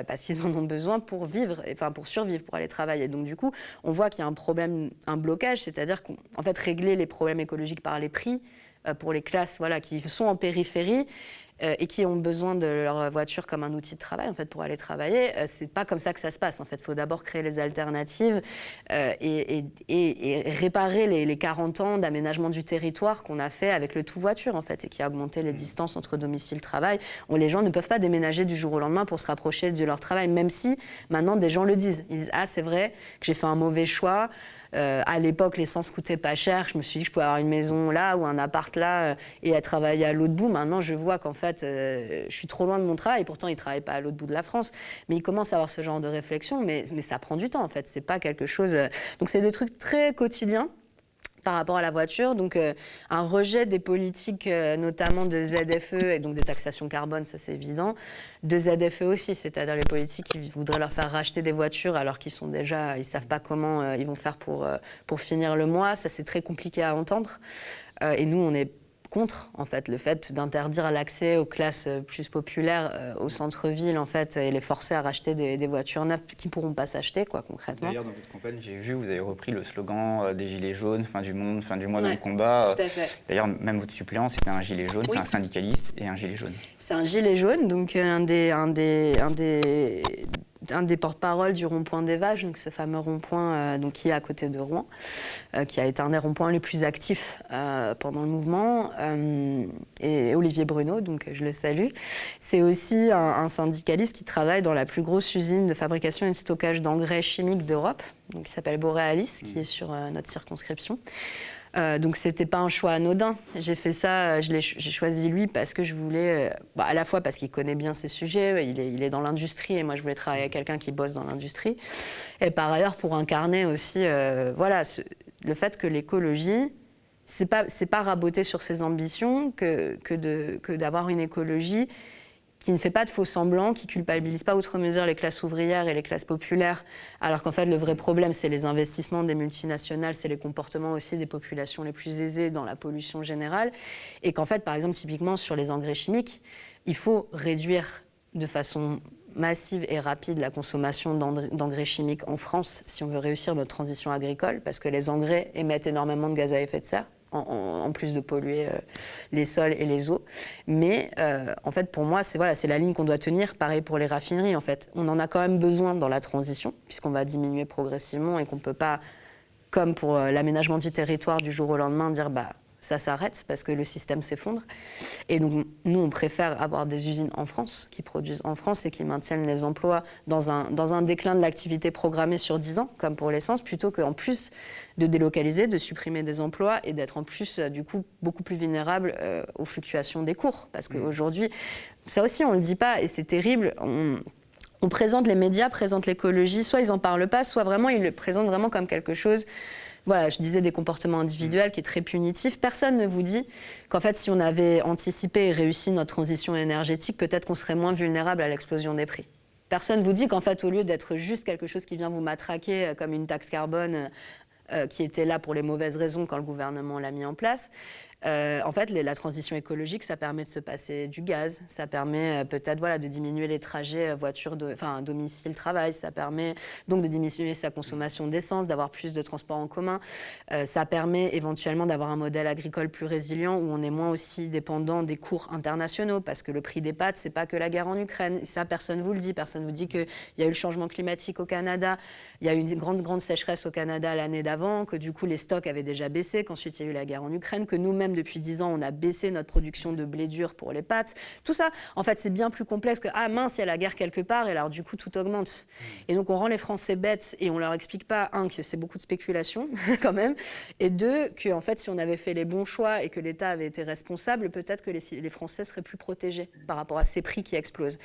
C: parce qu'ils en ont besoin pour vivre, enfin pour survivre, pour aller travailler. Donc du coup, on voit qu'il y a un problème, un blocage, c'est-à-dire qu'en fait, régler les problèmes écologiques par les prix pour les classes qui sont en périphérie, et qui ont besoin de leur voiture comme un outil de travail en fait, pour aller travailler, c'est pas comme ça que ça se passe. En fait, il faut d'abord créer les alternatives et réparer les 40 ans d'aménagement du territoire qu'on a fait avec le tout-voiture en fait, et qui a augmenté les distances entre domicile et travail. Les gens ne peuvent pas déménager du jour au lendemain pour se rapprocher de leur travail, même si maintenant des gens le disent. Ils disent « Ah, c'est vrai que j'ai fait un mauvais choix ». À l'époque, l'essence coûtait pas cher. Je me suis dit que je pouvais avoir une maison là ou un appart là et à travailler à l'autre bout. Maintenant, je vois qu'en fait, je suis trop loin de mon travail. Pourtant, ils ne travaillent pas à l'autre bout de la France. Mais ils commencent à avoir ce genre de réflexion. Mais ça prend du temps, en fait. C'est pas quelque chose... Donc, c'est des trucs très quotidiens par rapport à la voiture, donc un rejet des politiques, notamment de ZFE et donc des taxations carbone, ça c'est évident, de ZFE aussi, c'est-à-dire les politiques qui voudraient leur faire racheter des voitures alors qu'ils sont déjà, ils savent pas comment ils vont faire pour finir le mois. Ça c'est très compliqué à entendre, et nous on est contre en fait le fait d'interdire l'accès aux classes plus populaires au centre-ville en fait et les forcer à racheter des voitures neuves qui pourront pas s'acheter quoi concrètement.
B: D'ailleurs dans votre campagne j'ai vu vous avez repris le slogan des gilets jaunes, fin du monde, fin du mois dans le combat.
C: Tout à fait.
B: D'ailleurs même votre suppléant c'était un gilet jaune,
C: Oui.
B: c'est un syndicaliste et un gilet jaune.
C: C'est un gilet jaune donc un des porte-parole du rond-point des Vaches, donc ce fameux rond-point qui est à côté de Rouen, qui a été un des ronds-points les plus actifs pendant le mouvement, et Olivier Bruno, donc je le salue. C'est aussi un syndicaliste qui travaille dans la plus grosse usine de fabrication et de stockage d'engrais chimiques d'Europe, donc qui s'appelle Borealis, qui est sur notre circonscription. Donc c'était pas un choix anodin. J'ai fait ça, j'ai choisi lui parce que je voulais, à la fois parce qu'il connaît bien ces sujets, il est dans l'industrie et moi je voulais travailler avec quelqu'un qui bosse dans l'industrie. Et par ailleurs pour incarner aussi, le fait que l'écologie, c'est pas raboter sur ses ambitions que d'avoir une écologie qui ne fait pas de faux semblants, qui ne culpabilise pas outre mesure les classes ouvrières et les classes populaires, alors qu'en fait, le vrai problème, c'est les investissements des multinationales, c'est les comportements aussi des populations les plus aisées dans la pollution générale, et qu'en fait, par exemple, typiquement sur les engrais chimiques, il faut réduire de façon massive et rapide la consommation d'engrais chimiques en France si on veut réussir notre transition agricole, parce que les engrais émettent énormément de gaz à effet de serre, en plus de polluer les sols et les eaux. Mais en fait, pour moi, c'est la ligne qu'on doit tenir. Pareil pour les raffineries, en fait. On en a quand même besoin dans la transition, puisqu'on va diminuer progressivement et qu'on ne peut pas, comme pour l'aménagement du territoire du jour au lendemain, dire ça s'arrête parce que le système s'effondre. Et donc, nous, on préfère avoir des usines en France, qui produisent en France et qui maintiennent les emplois dans un déclin de l'activité programmée sur 10 ans, comme pour l'essence, plutôt qu'en plus de délocaliser, de supprimer des emplois et d'être en plus, du coup, beaucoup plus vulnérable aux fluctuations des cours. Parce qu'aujourd'hui, ça aussi, on ne le dit pas, et c'est terrible, on présente, les médias présentent l'écologie, soit ils n'en parlent pas, soit vraiment ils le présentent vraiment comme quelque chose... Voilà, je disais des comportements individuels qui est très punitif. Personne ne vous dit qu'en fait, si on avait anticipé et réussi notre transition énergétique, peut-être qu'on serait moins vulnérable à l'explosion des prix. Personne ne vous dit qu'en fait, au lieu d'être juste quelque chose qui vient vous matraquer comme une taxe carbone qui était là pour les mauvaises raisons quand le gouvernement l'a mis en place, en fait, la transition écologique, ça permet de se passer du gaz, ça permet peut-être de diminuer les trajets domicile-travail, ça permet donc de diminuer sa consommation d'essence, d'avoir plus de transports en commun, ça permet éventuellement d'avoir un modèle agricole plus résilient où on est moins aussi dépendant des cours internationaux, parce que le prix des pâtes, c'est pas que la guerre en Ukraine, ça personne vous le dit, personne vous dit qu'il y a eu le changement climatique au Canada, il y a eu une grande sécheresse au Canada l'année d'avant, que du coup les stocks avaient déjà baissé, qu'ensuite il y a eu la guerre en Ukraine, que nous-mêmes depuis 10 ans, on a baissé notre production de blé dur pour les pâtes. Tout ça, en fait, c'est bien plus complexe que « Ah mince, il y a la guerre quelque part » et alors du coup, tout augmente. Et donc, on rend les Français bêtes et on leur explique pas, un, que c'est beaucoup de spéculation, quand même, et deux, que en fait, si on avait fait les bons choix et que l'État avait été responsable, peut-être que les Français seraient plus protégés par rapport à ces prix qui explosent.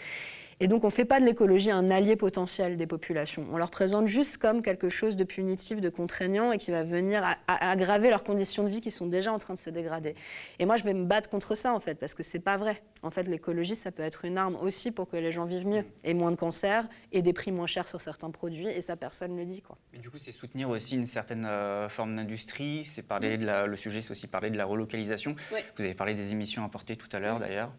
C: Et donc, on ne fait pas de l'écologie un allié potentiel des populations. On leur présente juste comme quelque chose de punitif, de contraignant et qui va venir aggraver leurs conditions de vie qui sont déjà en train de se dégrader. Et moi, je vais me battre contre ça, en fait, parce que ce n'est pas vrai. En fait, l'écologie, ça peut être une arme aussi pour que les gens vivent mieux et moins de cancers et des prix moins chers sur certains produits. Et ça, personne ne le dit, quoi.
B: Mais du coup, c'est soutenir aussi une certaine forme d'industrie. C'est parler le sujet, c'est aussi parler de la relocalisation. Oui. Vous avez parlé des émissions importées tout à l'heure, d'ailleurs.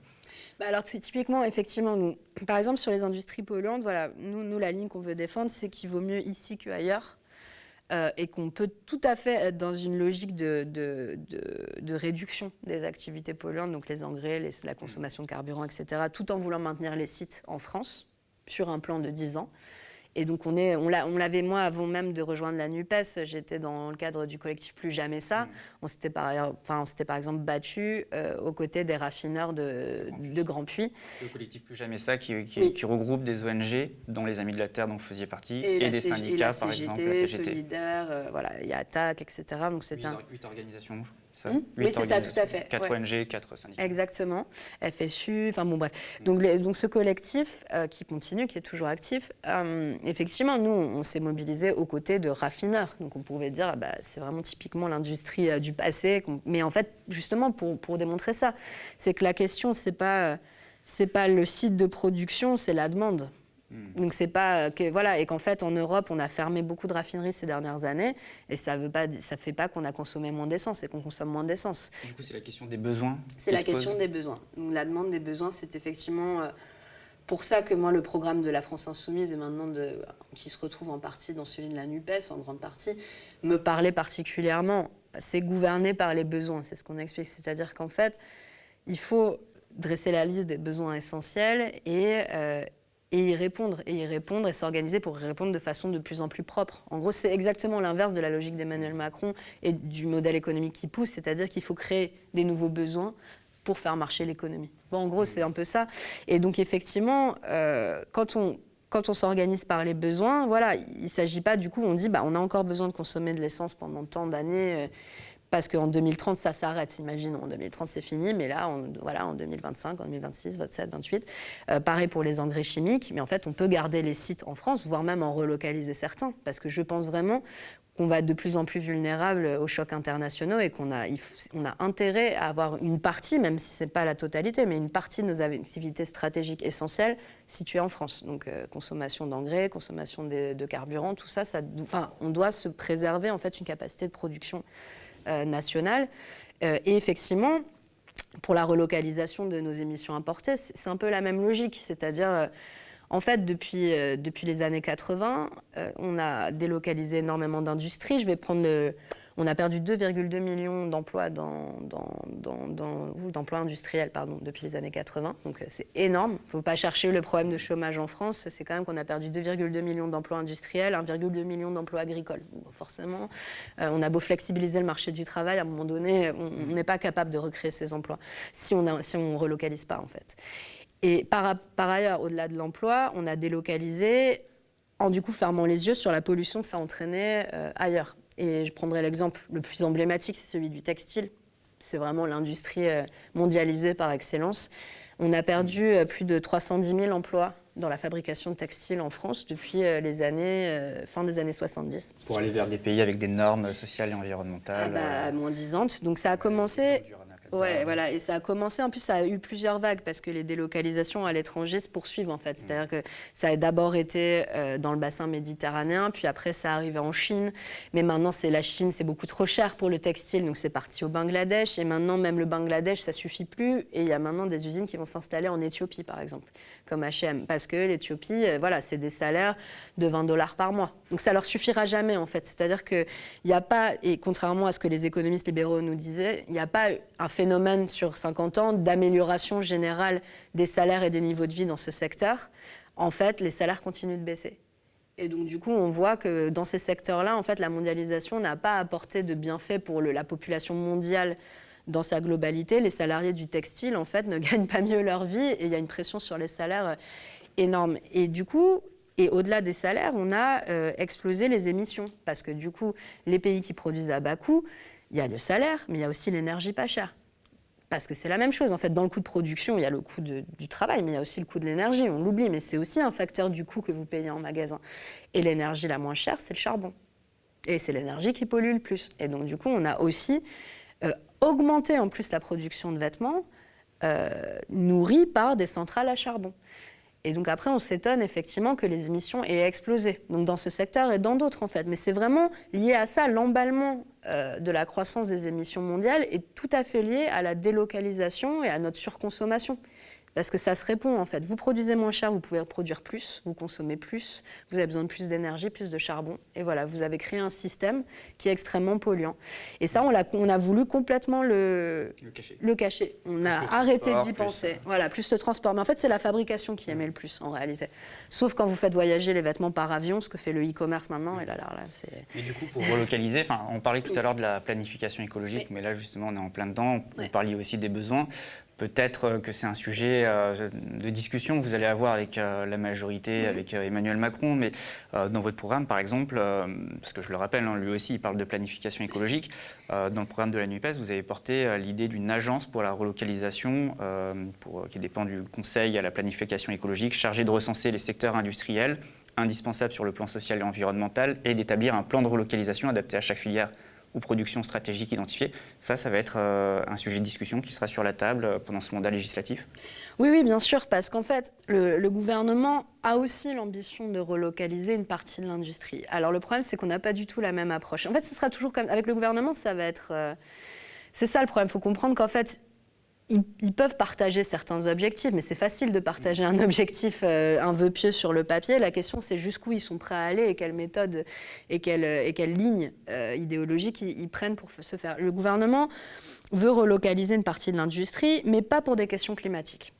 C: Alors, typiquement, effectivement, nous, par exemple, sur les industries polluantes, voilà, nous la ligne qu'on veut défendre, c'est qu'il vaut mieux ici qu'ailleurs et qu'on peut tout à fait être dans une logique de réduction des activités polluantes, donc les engrais, la consommation de carburant, etc., tout en voulant maintenir les sites en France sur un plan de 10 ans. Et donc, on l'avait, moi, avant même de rejoindre la NUPES, j'étais dans le cadre du collectif Plus Jamais Ça. On s'était par exemple battu aux côtés des raffineurs de Grand Puy.
B: Le collectif Plus Jamais Ça qui regroupe des ONG, dont les Amis de la Terre, dont vous faisiez partie, et des syndicats, par exemple, la CGT.
C: Solidaire, voilà, il y a ATTAC, etc. Donc, c'est
B: 8 organisations. Ça,
C: oui, c'est ça, tout à fait.
B: 4 ONG, 4 syndicats.
C: Exactement. FSU, enfin bon, bref. Donc ce collectif qui continue, qui est toujours actif, effectivement, nous, on s'est mobilisés aux côtés de raffineurs. Donc on pouvait dire, c'est vraiment typiquement l'industrie du passé. Mais en fait, justement, pour démontrer ça, c'est que la question, c'est pas le site de production, c'est la demande. Donc c'est pas que voilà, et qu'en fait en Europe on a fermé beaucoup de raffineries ces dernières années et ça fait pas qu'on a consommé moins d'essence, c'est qu'on consomme moins d'essence.
B: Du coup c'est la question des besoins.
C: C'est la question des besoins. Donc la demande des besoins, c'est effectivement pour ça que moi le programme de la France Insoumise et maintenant qui se retrouve en partie dans celui de la NUPES en grande partie me parlait particulièrement. C'est gouverné par les besoins, c'est ce qu'on explique, c'est-à-dire qu'en fait il faut dresser la liste des besoins essentiels et y répondre et s'organiser pour y répondre de façon de plus en plus propre. En gros, c'est exactement l'inverse de la logique d'Emmanuel Macron et du modèle économique qui pousse, c'est-à-dire qu'il faut créer des nouveaux besoins pour faire marcher l'économie. Bon, en gros, c'est un peu ça. Et donc, effectivement, quand on s'organise par les besoins, voilà, il ne s'agit pas, du coup, on dit, on a encore besoin de consommer de l'essence pendant tant d'années, parce qu'en 2030, ça s'arrête. Imaginons, en 2030, c'est fini, mais là, en 2025, en 2026, 27, 28, pareil pour les engrais chimiques, mais en fait, on peut garder les sites en France, voire même en relocaliser certains, parce que je pense vraiment qu'on va être de plus en plus vulnérable aux chocs internationaux et qu'on a intérêt à avoir une partie, même si ce n'est pas la totalité, mais une partie de nos activités stratégiques essentielles situées en France. Donc, consommation d'engrais, consommation de carburant, tout ça, on doit se préserver en fait une capacité de production nationale. Et effectivement, pour la relocalisation de nos émissions importées, c'est un peu la même logique. C'est-à-dire, en fait, depuis les années 80, on a délocalisé énormément d'industries. On a perdu 2,2 millions d'emplois d'emplois industriels depuis les années 80. Donc c'est énorme. Il ne faut pas chercher le problème de chômage en France. C'est quand même qu'on a perdu 2,2 millions d'emplois industriels, 1,2 million d'emplois agricoles. Bon, forcément, on a beau flexibiliser le marché du travail, à un moment donné, on n'est pas capable de recréer ces emplois si on ne relocalise pas, en fait. Et par ailleurs, au-delà de l'emploi, on a délocalisé en du coup fermant les yeux sur la pollution que ça entraînait ailleurs. Et je prendrai l'exemple le plus emblématique, c'est celui du textile. C'est vraiment l'industrie mondialisée par excellence. On a perdu plus de 310 000 emplois dans la fabrication de textiles en France depuis les années, fin des années 70.
B: Pour aller vers des pays avec des normes sociales et environnementales.
C: Moins disantes. Donc ça a commencé... Ouais, voilà, et ça a commencé, en plus ça a eu plusieurs vagues parce que les délocalisations à l'étranger se poursuivent en fait. C'est-à-dire que ça a d'abord été dans le bassin méditerranéen, puis après ça arrivait en Chine, mais maintenant la Chine, c'est beaucoup trop cher pour le textile, donc c'est parti au Bangladesh, et maintenant même le Bangladesh, ça suffit plus, et il y a maintenant des usines qui vont s'installer en Éthiopie par exemple, comme H&M, parce que l'Éthiopie, voilà, c'est des salaires de $20 par mois. Donc ça leur suffira jamais en fait, c'est-à-dire qu'il n'y a pas, et contrairement à ce que les économistes libéraux nous disaient, il n'y a pas un phénomène sur 50 ans d'amélioration générale des salaires et des niveaux de vie dans ce secteur. En fait, les salaires continuent de baisser. Et donc, du coup, on voit que dans ces secteurs-là, en fait, la mondialisation n'a pas apporté de bienfaits pour la population mondiale dans sa globalité. Les salariés du textile, en fait, ne gagnent pas mieux leur vie et il y a une pression sur les salaires énorme. Et du coup, et au-delà des salaires, on a explosé les émissions. Parce que du coup, les pays qui produisent à bas coût, il y a le salaire, mais il y a aussi l'énergie pas chère. Parce que c'est la même chose. En fait, dans le coût de production, il y a le coût du travail, mais il y a aussi le coût de l'énergie. On l'oublie, mais c'est aussi un facteur du coût que vous payez en magasin. Et l'énergie la moins chère, c'est le charbon. Et c'est l'énergie qui pollue le plus. Et donc, du coup, on a aussi augmenté en plus la production de vêtements nourrie par des centrales à charbon. Et donc après, on s'étonne effectivement que les émissions aient explosé. Donc dans ce secteur et dans d'autres en fait. Mais c'est vraiment lié à ça. L'emballement de la croissance des émissions mondiales est tout à fait lié à la délocalisation et à notre surconsommation. Parce que ça se répond en fait. Vous produisez moins cher, vous pouvez produire plus, vous consommez plus, vous avez besoin de plus d'énergie, plus de charbon. Et voilà, vous avez créé un système qui est extrêmement polluant. Et ça, on a voulu complètement le cacher. On a arrêté d'y penser. Voilà, plus le transport. Mais en fait, c'est la fabrication qui émet le plus en réalité. Sauf quand vous faites voyager les vêtements par avion, ce que fait le e-commerce maintenant. Et là, c'est...
B: Mais du coup, pour relocaliser, on parlait tout à l'heure de la planification écologique, mais là justement, on est en plein dedans. Vous parliez aussi des besoins. Peut-être que c'est un sujet de discussion que vous allez avoir avec la majorité, avec Emmanuel Macron, mais dans votre programme, par exemple, parce que je le rappelle, lui aussi, il parle de planification écologique, dans le programme de la NUPES, vous avez porté l'idée d'une agence pour la relocalisation, qui dépend du Conseil à la planification écologique, chargée de recenser les secteurs industriels indispensables sur le plan social et environnemental et d'établir un plan de relocalisation adapté à chaque filière ou production stratégique identifiée. Ça va être un sujet de discussion qui sera sur la table pendant ce mandat législatif.
C: Oui, bien sûr, parce qu'en fait, le gouvernement a aussi l'ambition de relocaliser une partie de l'industrie. Alors le problème, c'est qu'on n'a pas du tout la même approche. En fait, ce sera toujours comme avec le gouvernement, ça va être... c'est ça le problème, il faut comprendre qu'en fait, ils peuvent partager certains objectifs, mais c'est facile de partager un objectif, un vœu pieux sur le papier. La question, c'est jusqu'où ils sont prêts à aller et quelle méthode et quelle ligne idéologique ils prennent pour se faire. Le gouvernement veut relocaliser une partie de l'industrie, mais pas pour des questions climatiques.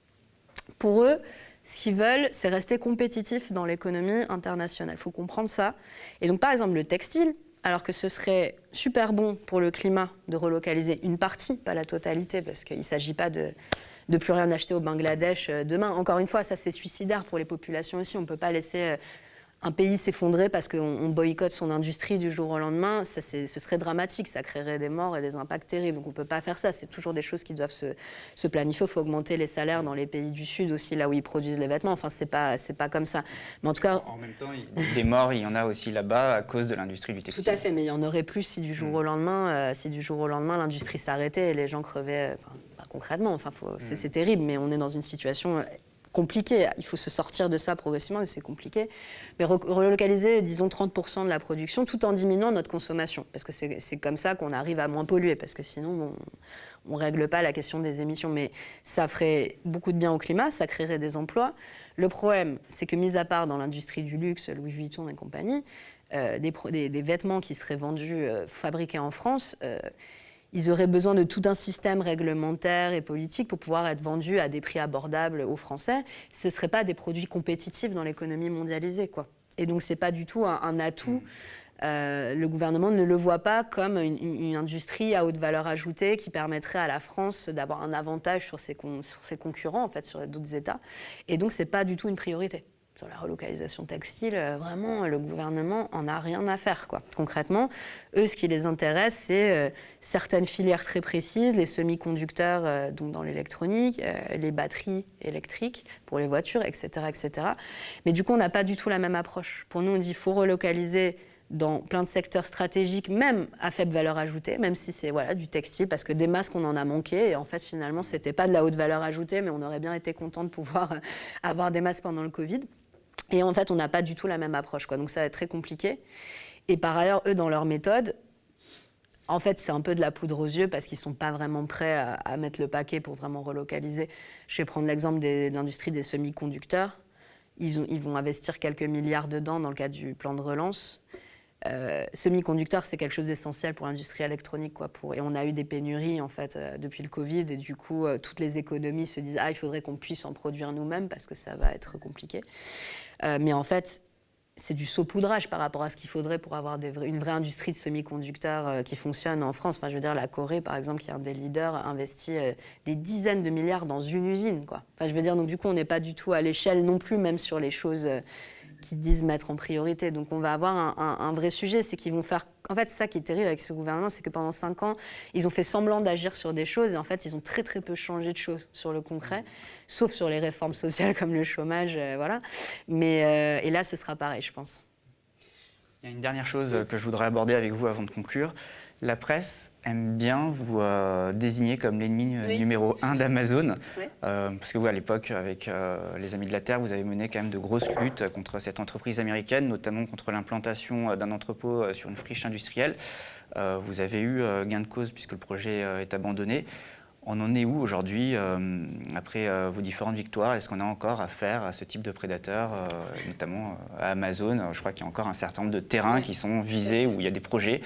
C: Pour eux, ce qu'ils veulent, c'est rester compétitifs dans l'économie internationale. Il faut comprendre ça. Et donc, par exemple, le textile, alors que ce serait super bon pour le climat de relocaliser une partie, pas la totalité, parce qu'il ne s'agit pas de plus rien acheter au Bangladesh demain. Encore une fois, ça c'est suicidaire pour les populations aussi. On ne peut pas laisser un pays s'effondrer parce qu'on boycotte son industrie du jour au lendemain. Ce serait dramatique, ça créerait des morts et des impacts terribles. Donc on ne peut pas faire ça. C'est toujours des choses qui doivent se planifier. Il faut augmenter les salaires dans les pays du Sud aussi, là où ils produisent les vêtements. Enfin, c'est pas comme ça. Mais en tout cas...
B: En même temps, des morts, il y en a aussi là-bas à cause de l'industrie du textile.
C: Tout à fait, mais il y en aurait plus si du jour au lendemain, l'industrie s'arrêtait et les gens crevaient, pas concrètement. C'est terrible, mais on est dans une situation... compliqué. Il faut se sortir de ça progressivement, et c'est compliqué. Mais relocaliser, disons, 30% de la production, tout en diminuant notre consommation. Parce que c'est comme ça qu'on arrive à moins polluer, parce que sinon, on ne règle pas la question des émissions. Mais ça ferait beaucoup de bien au climat, ça créerait des emplois. Le problème, c'est que, mis à part dans l'industrie du luxe, Louis Vuitton et compagnie, des vêtements qui seraient vendus, fabriqués en France... ils auraient besoin de tout un système réglementaire et politique pour pouvoir être vendus à des prix abordables aux Français. Ce ne seraient pas des produits compétitifs dans l'économie mondialisée, quoi. Et donc, ce n'est pas du tout un atout. Le gouvernement ne le voit pas comme une industrie à haute valeur ajoutée qui permettrait à la France d'avoir un avantage sur ses concurrents, en fait, sur d'autres États. Et donc, ce n'est pas du tout une priorité. Sur la relocalisation textile, vraiment, le gouvernement en a rien à faire, quoi. Concrètement, eux, ce qui les intéresse, c'est certaines filières très précises, les semi-conducteurs, donc dans l'électronique, les batteries électriques pour les voitures, etc., etc. Mais du coup, on n'a pas du tout la même approche. Pour nous, on dit qu'il faut relocaliser dans plein de secteurs stratégiques, même à faible valeur ajoutée, même si c'est du textile, parce que des masques, on en a manqué. Et en fait, finalement, ce n'était pas de la haute valeur ajoutée, mais on aurait bien été content de pouvoir avoir des masques pendant le Covid. Et en fait, on n'a pas du tout la même approche, quoi. Donc ça va être très compliqué. Et par ailleurs, eux, dans leur méthode, en fait, c'est un peu de la poudre aux yeux parce qu'ils ne sont pas vraiment prêts à mettre le paquet pour vraiment relocaliser. Je vais prendre l'exemple de l'industrie des semi-conducteurs. Ils vont investir quelques milliards dedans dans le cadre du plan de relance. Semi-conducteurs, c'est quelque chose d'essentiel pour l'industrie électronique, quoi. Et on a eu des pénuries, en fait, depuis le Covid. Et du coup, toutes les économies se disent « Ah, il faudrait qu'on puisse en produire nous-mêmes parce que ça va être compliqué. » Mais en fait, c'est du saupoudrage par rapport à ce qu'il faudrait pour avoir une vraie industrie de semi-conducteurs qui fonctionne en France. Enfin, je veux dire, la Corée, par exemple, qui est un des leaders, investit des dizaines de milliards dans une usine, quoi. Enfin, je veux dire, donc du coup, on n'est pas du tout à l'échelle non plus, même sur les choses qui disent mettre en priorité. Donc on va avoir un vrai sujet, c'est qu'ils vont faire... En fait, c'est ça qui est terrible avec ce gouvernement, c'est que pendant 5 ans, ils ont fait semblant d'agir sur des choses et en fait, ils ont très très peu changé de choses sur le concret, sauf sur les réformes sociales comme le chômage, voilà. Mais et là, ce sera pareil, je pense.
B: Il y a une dernière chose que je voudrais aborder avec vous avant de conclure. La presse aime bien vous désigner comme l'ennemi numéro 1 d'Amazon.
C: Oui.
B: Parce que vous, à l'époque, avec les Amis de la Terre, vous avez mené quand même de grosses luttes contre cette entreprise américaine, notamment contre l'implantation d'un entrepôt sur une friche industrielle. Vous avez eu gain de cause puisque le projet est abandonné. On en est où aujourd'hui, après vos différentes victoires? Est-ce qu'on a encore affaire à ce type de prédateurs, notamment à Amazon? Je crois qu'il y a encore un certain nombre de terrains qui sont visés, où il y a des projets.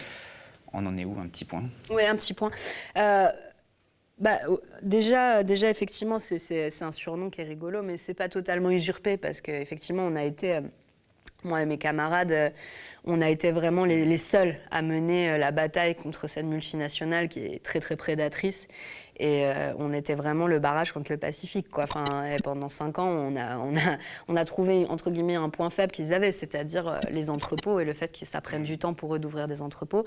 B: On en est où, un petit point?
C: Oui, un petit point. Déjà, effectivement, c'est un surnom qui est rigolo, mais c'est pas totalement usurpé parce qu'effectivement, on a été, moi et mes camarades, on a été vraiment les seuls à mener la bataille contre cette multinationale qui est très, très prédatrice. Et on était vraiment le barrage contre le Pacifique, quoi. Enfin, pendant 5 ans, on a trouvé, entre guillemets, un point faible qu'ils avaient, c'est-à-dire les entrepôts et le fait que ça prenne du temps pour eux d'ouvrir des entrepôts.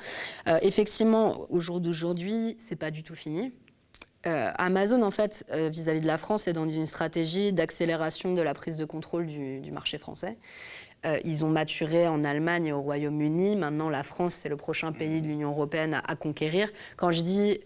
C: Effectivement, au jour d'aujourd'hui, c'est pas du tout fini. Amazon, en fait, vis-à-vis de la France, est dans une stratégie d'accélération de la prise de contrôle du marché français. Ils ont maturé en Allemagne et au Royaume-Uni. Maintenant, la France, c'est le prochain pays de l'Union européenne à conquérir. Quand je dis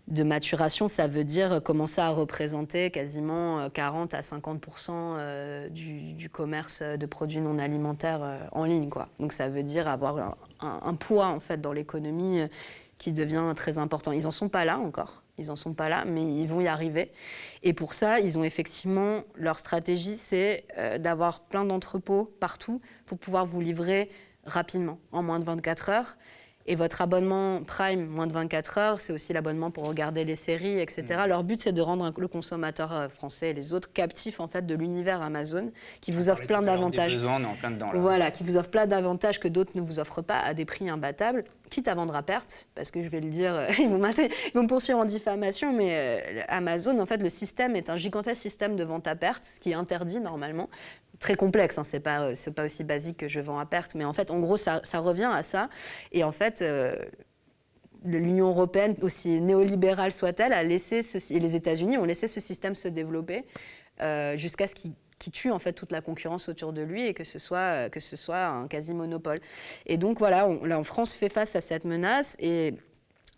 C: de maturation, ça veut dire commencer à représenter quasiment 40 à 50% du commerce de produits non alimentaires en ligne, quoi. Donc ça veut dire avoir un poids, en fait, dans l'économie qui devient très important. Ils n'en sont pas là encore. Ils n'en sont pas là, mais ils vont y arriver. Et pour ça, ils ont effectivement... Leur stratégie, c'est d'avoir plein d'entrepôts partout pour pouvoir vous livrer rapidement, en moins de 24 heures. Et votre abonnement Prime, moins de 24 heures, c'est aussi l'abonnement pour regarder les séries, etc. Leur but, c'est de rendre le consommateur français et les autres captifs, en fait, de l'univers Amazon, qui vous offre plein d'avantages.
B: On est en plein dedans, là.
C: Voilà, qui vous offre plein d'avantages que d'autres ne vous offrent pas à des prix imbattables, quitte à vendre à perte, parce que je vais le dire, ils vont me poursuivre en diffamation, mais Amazon, en fait, le système est un gigantesque système de vente à perte, ce qui est interdit normalement. Très complexe, hein, c'est pas aussi basique que je vends à perte, mais en fait, en gros, ça revient à ça. Et en fait, l'Union européenne, aussi néolibérale soit-elle, a laissé et les États-Unis ont laissé ce système se développer jusqu'à ce qu'il tue en fait toute la concurrence autour de lui et que ce soit un quasi-monopole. Et donc voilà, là en France fait face à cette menace et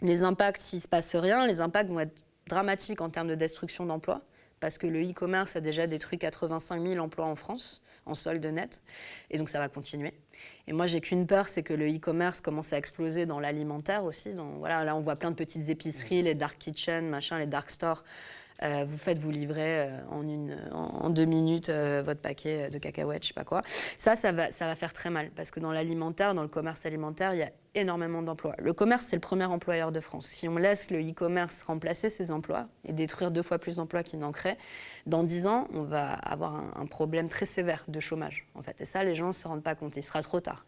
C: les impacts, s'il ne se passe rien, les impacts vont être dramatiques en termes de destruction d'emplois. Parce que le e-commerce a déjà détruit 85 000 emplois en France, en solde net, et donc ça va continuer. Et moi, j'ai qu'une peur, c'est que le e-commerce commence à exploser dans l'alimentaire aussi. Voilà, là, on voit plein de petites épiceries, les dark kitchen, machin, les dark stores. Vous livrer en 2 minutes votre paquet de cacahuètes, je sais pas quoi. Ça va faire très mal, parce que dans l'alimentaire, dans le commerce alimentaire, il y a énormément d'emplois. Le commerce, c'est le premier employeur de France. Si on laisse le e-commerce remplacer ces emplois et détruire 2 fois plus d'emplois qu'il n'en crée, dans 10 ans, on va avoir un problème très sévère de chômage, en fait. Et ça, les gens ne se rendent pas compte. Il sera trop tard.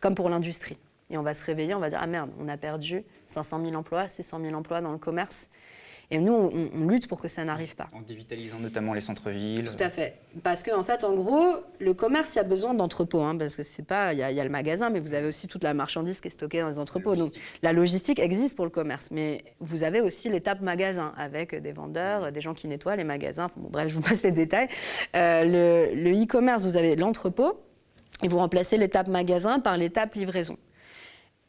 C: Comme pour l'industrie. Et on va se réveiller, on va dire « Ah merde, on a perdu 500 000 emplois, 600 000 emplois dans le commerce ». Et nous, on lutte pour que ça n'arrive pas.
B: En dévitalisant notamment les centres-villes.
C: Tout à fait. Parce qu'en fait, en gros, le commerce, il y a besoin d'entrepôts. Hein, parce que c'est pas... Il y a le magasin, mais vous avez aussi toute la marchandise qui est stockée dans les entrepôts. Donc, la logistique existe pour le commerce. Mais vous avez aussi l'étape magasin, avec des vendeurs, des gens qui nettoient les magasins. Enfin, bon, bref, je vous passe les détails. Le e-commerce, vous avez l'entrepôt, et vous remplacez l'étape magasin par l'étape livraison.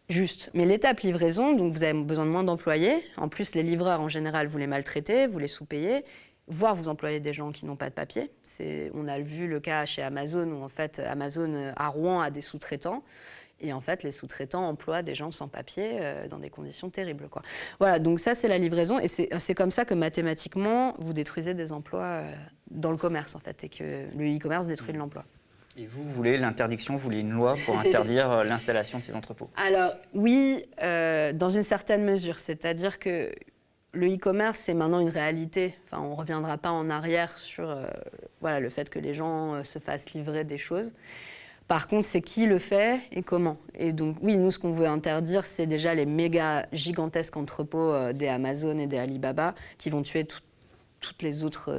C: Juste. Mais l'étape livraison, donc vous avez besoin de moins d'employés. En plus, les livreurs, en général, vous les maltraitez, vous les sous-payez, voire vous employez des gens qui n'ont pas de papier. On a vu le cas chez Amazon, où en fait, Amazon à Rouen a des sous-traitants. Et en fait, les sous-traitants emploient des gens sans papier dans des conditions terribles, quoi. Voilà, donc ça, c'est la livraison. Et c'est comme ça que mathématiquement, vous détruisez des emplois dans le commerce, en fait, et que le e-commerce détruit de l'emploi.
B: Et vous voulez l'interdiction, vous voulez une loi pour interdire l'installation de ces entrepôts? Alors
C: oui, dans une certaine mesure. C'est-à-dire que le e-commerce, c'est maintenant une réalité. Enfin, on ne reviendra pas en arrière sur le fait que les gens se fassent livrer des choses. Par contre, c'est qui le fait et comment. Et donc oui, nous, ce qu'on veut interdire, c'est déjà les méga gigantesques entrepôts des Amazon et des Alibaba qui vont tuer toutes les autres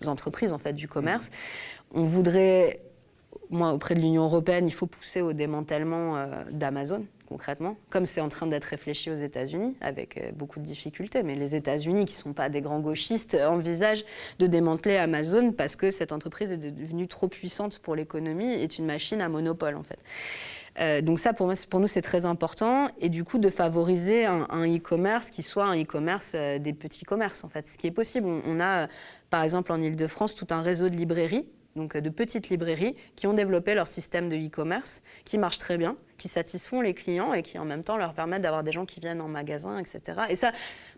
C: entreprises en fait, du commerce. On voudrait moi, auprès de l'Union européenne, il faut pousser au démantèlement d'Amazon, concrètement, comme c'est en train d'être réfléchi aux États-Unis, avec beaucoup de difficultés. Mais les États-Unis, qui ne sont pas des grands gauchistes, envisagent de démanteler Amazon parce que cette entreprise est devenue trop puissante pour l'économie et est une machine à monopole, en fait. Donc ça, pour nous, c'est très important. Et du coup, de favoriser un e-commerce qui soit un e-commerce des petits commerces, en fait. Ce qui est possible. On a, par exemple, en Ile-de-France, tout un réseau de librairies, donc de petites librairies, qui ont développé leur système de e-commerce, qui marche très bien, qui satisfont les clients et qui, en même temps, leur permettent d'avoir des gens qui viennent en magasin, etc. Et ça,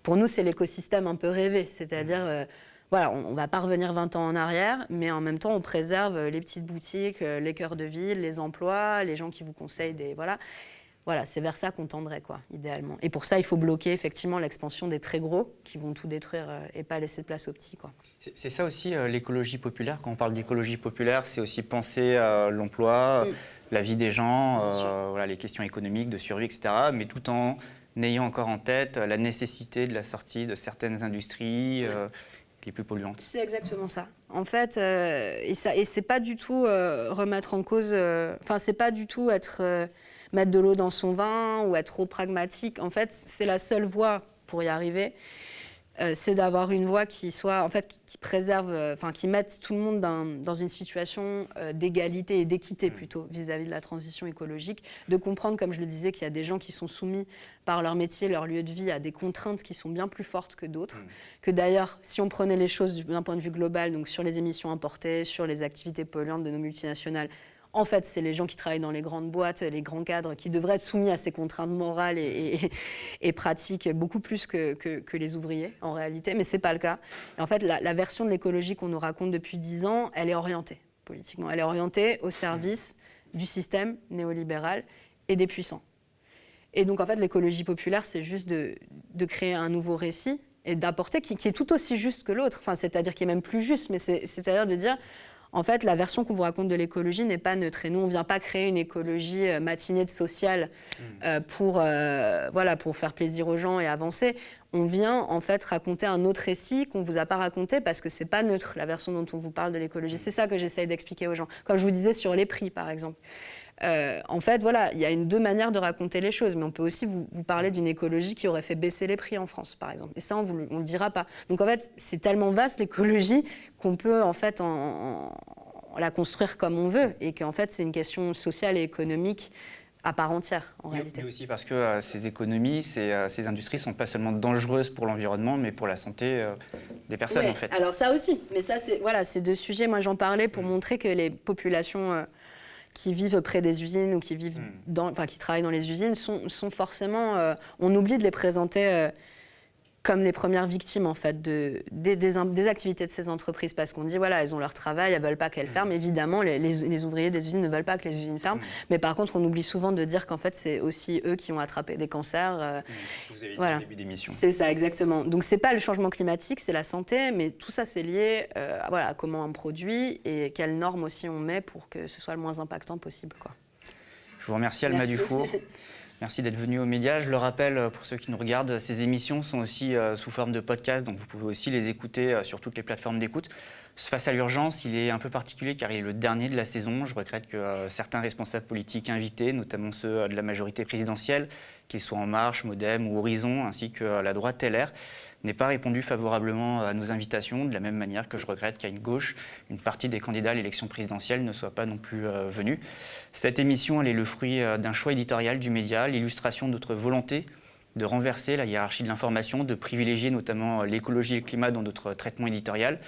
C: pour nous, c'est l'écosystème un peu rêvé. C'est-à-dire... Voilà, on ne va pas revenir 20 ans en arrière, mais en même temps, on préserve les petites boutiques, les cœurs de ville, les emplois, les gens qui vous conseillent des... Voilà, c'est vers ça qu'on tendrait, quoi, idéalement. Et pour ça, il faut bloquer effectivement l'expansion des très gros qui vont tout détruire et pas laisser de place aux petits, quoi.
B: C'est ça aussi l'écologie populaire. Quand on parle d'écologie populaire, c'est aussi penser l'emploi, la vie des gens, voilà, les questions économiques, de survie, etc. Mais tout en ayant encore en tête la nécessité de la sortie de certaines industries les plus polluantes.
C: C'est exactement ça. En fait, et c'est pas du tout remettre en cause... Enfin, c'est pas du tout mettre de l'eau dans son vin ou être trop pragmatique. En fait, c'est la seule voie pour y arriver. C'est d'avoir une voie qui soit, en fait, qui préserve, qui mette tout le monde dans une situation d'égalité et d'équité plutôt vis-à-vis de la transition écologique, de comprendre, comme je le disais, qu'il y a des gens qui sont soumis par leur métier, leur lieu de vie, à des contraintes qui sont bien plus fortes que d'autres, que d'ailleurs, si on prenait les choses d'un point de vue global, donc sur les émissions importées, sur les activités polluantes de nos multinationales, en fait, c'est les gens qui travaillent dans les grandes boîtes, les grands cadres, qui devraient être soumis à ces contraintes morales et pratiques beaucoup plus que les ouvriers, en réalité. Mais ce n'est pas le cas. Et en fait, la version de l'écologie qu'on nous raconte depuis 10 ans, elle est orientée politiquement. Elle est orientée au service du système néolibéral et des puissants. Et donc, en fait, l'écologie populaire, c'est juste de créer un nouveau récit et d'apporter, qui est tout aussi juste que l'autre. Enfin, c'est-à-dire qui est même plus juste, mais c'est-à-dire de dire... En fait, la version qu'on vous raconte de l'écologie n'est pas neutre. Et nous, on ne vient pas créer une écologie matinée de sociale pour faire plaisir aux gens et avancer. On vient, en fait, raconter un autre récit qu'on ne vous a pas raconté parce que ce n'est pas neutre, la version dont on vous parle de l'écologie. C'est ça que j'essaye d'expliquer aux gens. Comme je vous disais sur les prix, par exemple. En fait, voilà, il y a deux manières de raconter les choses, mais on peut aussi vous parler d'une écologie qui aurait fait baisser les prix en France, par exemple. Et ça, on ne le dira pas. Donc, en fait, c'est tellement vaste, l'écologie, qu'on peut, en fait, la construire comme on veut, et qu'en fait, c'est une question sociale et économique à part entière, en réalité.
B: Mais aussi parce que ces économies, ces industries ne sont pas seulement dangereuses pour l'environnement, mais pour la santé des personnes, en fait.
C: Alors ça aussi. Mais ça, c'est deux sujets. Moi, j'en parlais pour montrer que les populations... qui vivent près des usines ou qui travaillent dans les usines sont forcément... on oublie de les présenter comme les premières victimes, en fait, des activités de ces entreprises. Parce qu'on dit, voilà, elles ont leur travail, elles ne veulent pas qu'elles ferment. Évidemment, les ouvriers des usines ne veulent pas que les usines ferment. Mais par contre, on oublie souvent de dire qu'en fait, c'est aussi eux qui ont attrapé des cancers.
B: Vous avez dit au début d'émission.
C: C'est ça, exactement. Donc, ce n'est pas le changement climatique, c'est la santé. Mais tout ça, c'est lié à comment on produit et quelles normes aussi on met pour que ce soit le moins impactant possible, quoi.
B: Je vous remercie, Alma Dufour. Merci d'être venu aux médias. Je le rappelle, pour ceux qui nous regardent, ces émissions sont aussi sous forme de podcast, donc vous pouvez aussi les écouter sur toutes les plateformes d'écoute. Face à l'urgence, il est un peu particulier car il est le dernier de la saison. Je regrette que certains responsables politiques invités, notamment ceux de la majorité présidentielle, qu'ils soient En Marche, Modem ou Horizon, ainsi que la droite LR, n'aient pas répondu favorablement à nos invitations, de la même manière que je regrette qu'à une gauche, une partie des candidats à l'élection présidentielle ne soit pas non plus venue. Cette émission, elle est le fruit d'un choix éditorial du média, l'illustration de notre volonté de renverser la hiérarchie de l'information, de privilégier notamment l'écologie et le climat dans notre traitement éditorial.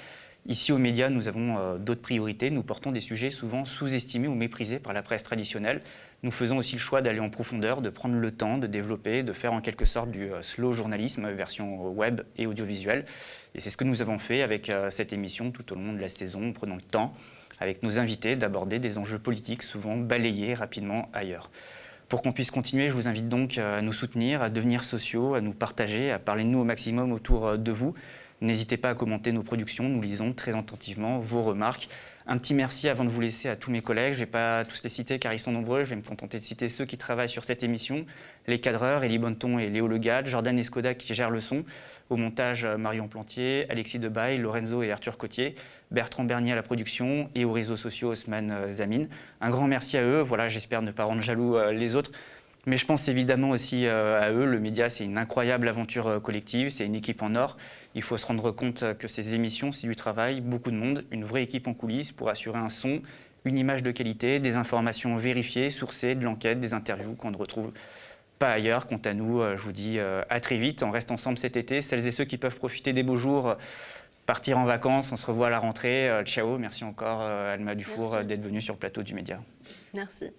B: Ici, aux médias, nous avons d'autres priorités. Nous portons des sujets souvent sous-estimés ou méprisés par la presse traditionnelle. Nous faisons aussi le choix d'aller en profondeur, de prendre le temps, de développer, de faire en quelque sorte du slow journalisme, version web et audiovisuelle. Et c'est ce que nous avons fait avec cette émission tout au long de la saison, en prenant le temps, avec nos invités, d'aborder des enjeux politiques souvent balayés rapidement ailleurs. Pour qu'on puisse continuer, je vous invite donc à nous soutenir, à devenir sociaux, à nous partager, à parler de nous au maximum autour de vous. N'hésitez pas à commenter nos productions, nous lisons très attentivement vos remarques. Un petit merci avant de vous laisser à tous mes collègues. Je ne vais pas tous les citer car ils sont nombreux. Je vais me contenter de citer ceux qui travaillent sur cette émission. Les cadreurs, Élie Bonneton et Léo Legade, Jordan Escoda qui gère le son. Au montage, Marion Plantier, Alexis Debaille, Lorenzo et Arthur Cotier, Bertrand Bernier à la production et aux réseaux sociaux, Osman Zamine. Un grand merci à eux. Voilà, j'espère ne pas rendre jaloux les autres. Mais je pense évidemment aussi à eux. Le média, c'est une incroyable aventure collective, c'est une équipe en or. Il faut se rendre compte que ces émissions, c'est du travail, beaucoup de monde, une vraie équipe en coulisses pour assurer un son, une image de qualité, des informations vérifiées, sourcées, de l'enquête, des interviews qu'on ne retrouve pas ailleurs. Quant à nous, je vous dis à très vite. On reste ensemble cet été. Celles et ceux qui peuvent profiter des beaux jours, partir en vacances, on se revoit à la rentrée. Ciao, merci encore Alma Dufour d'être venue sur le plateau du Média.
C: Merci.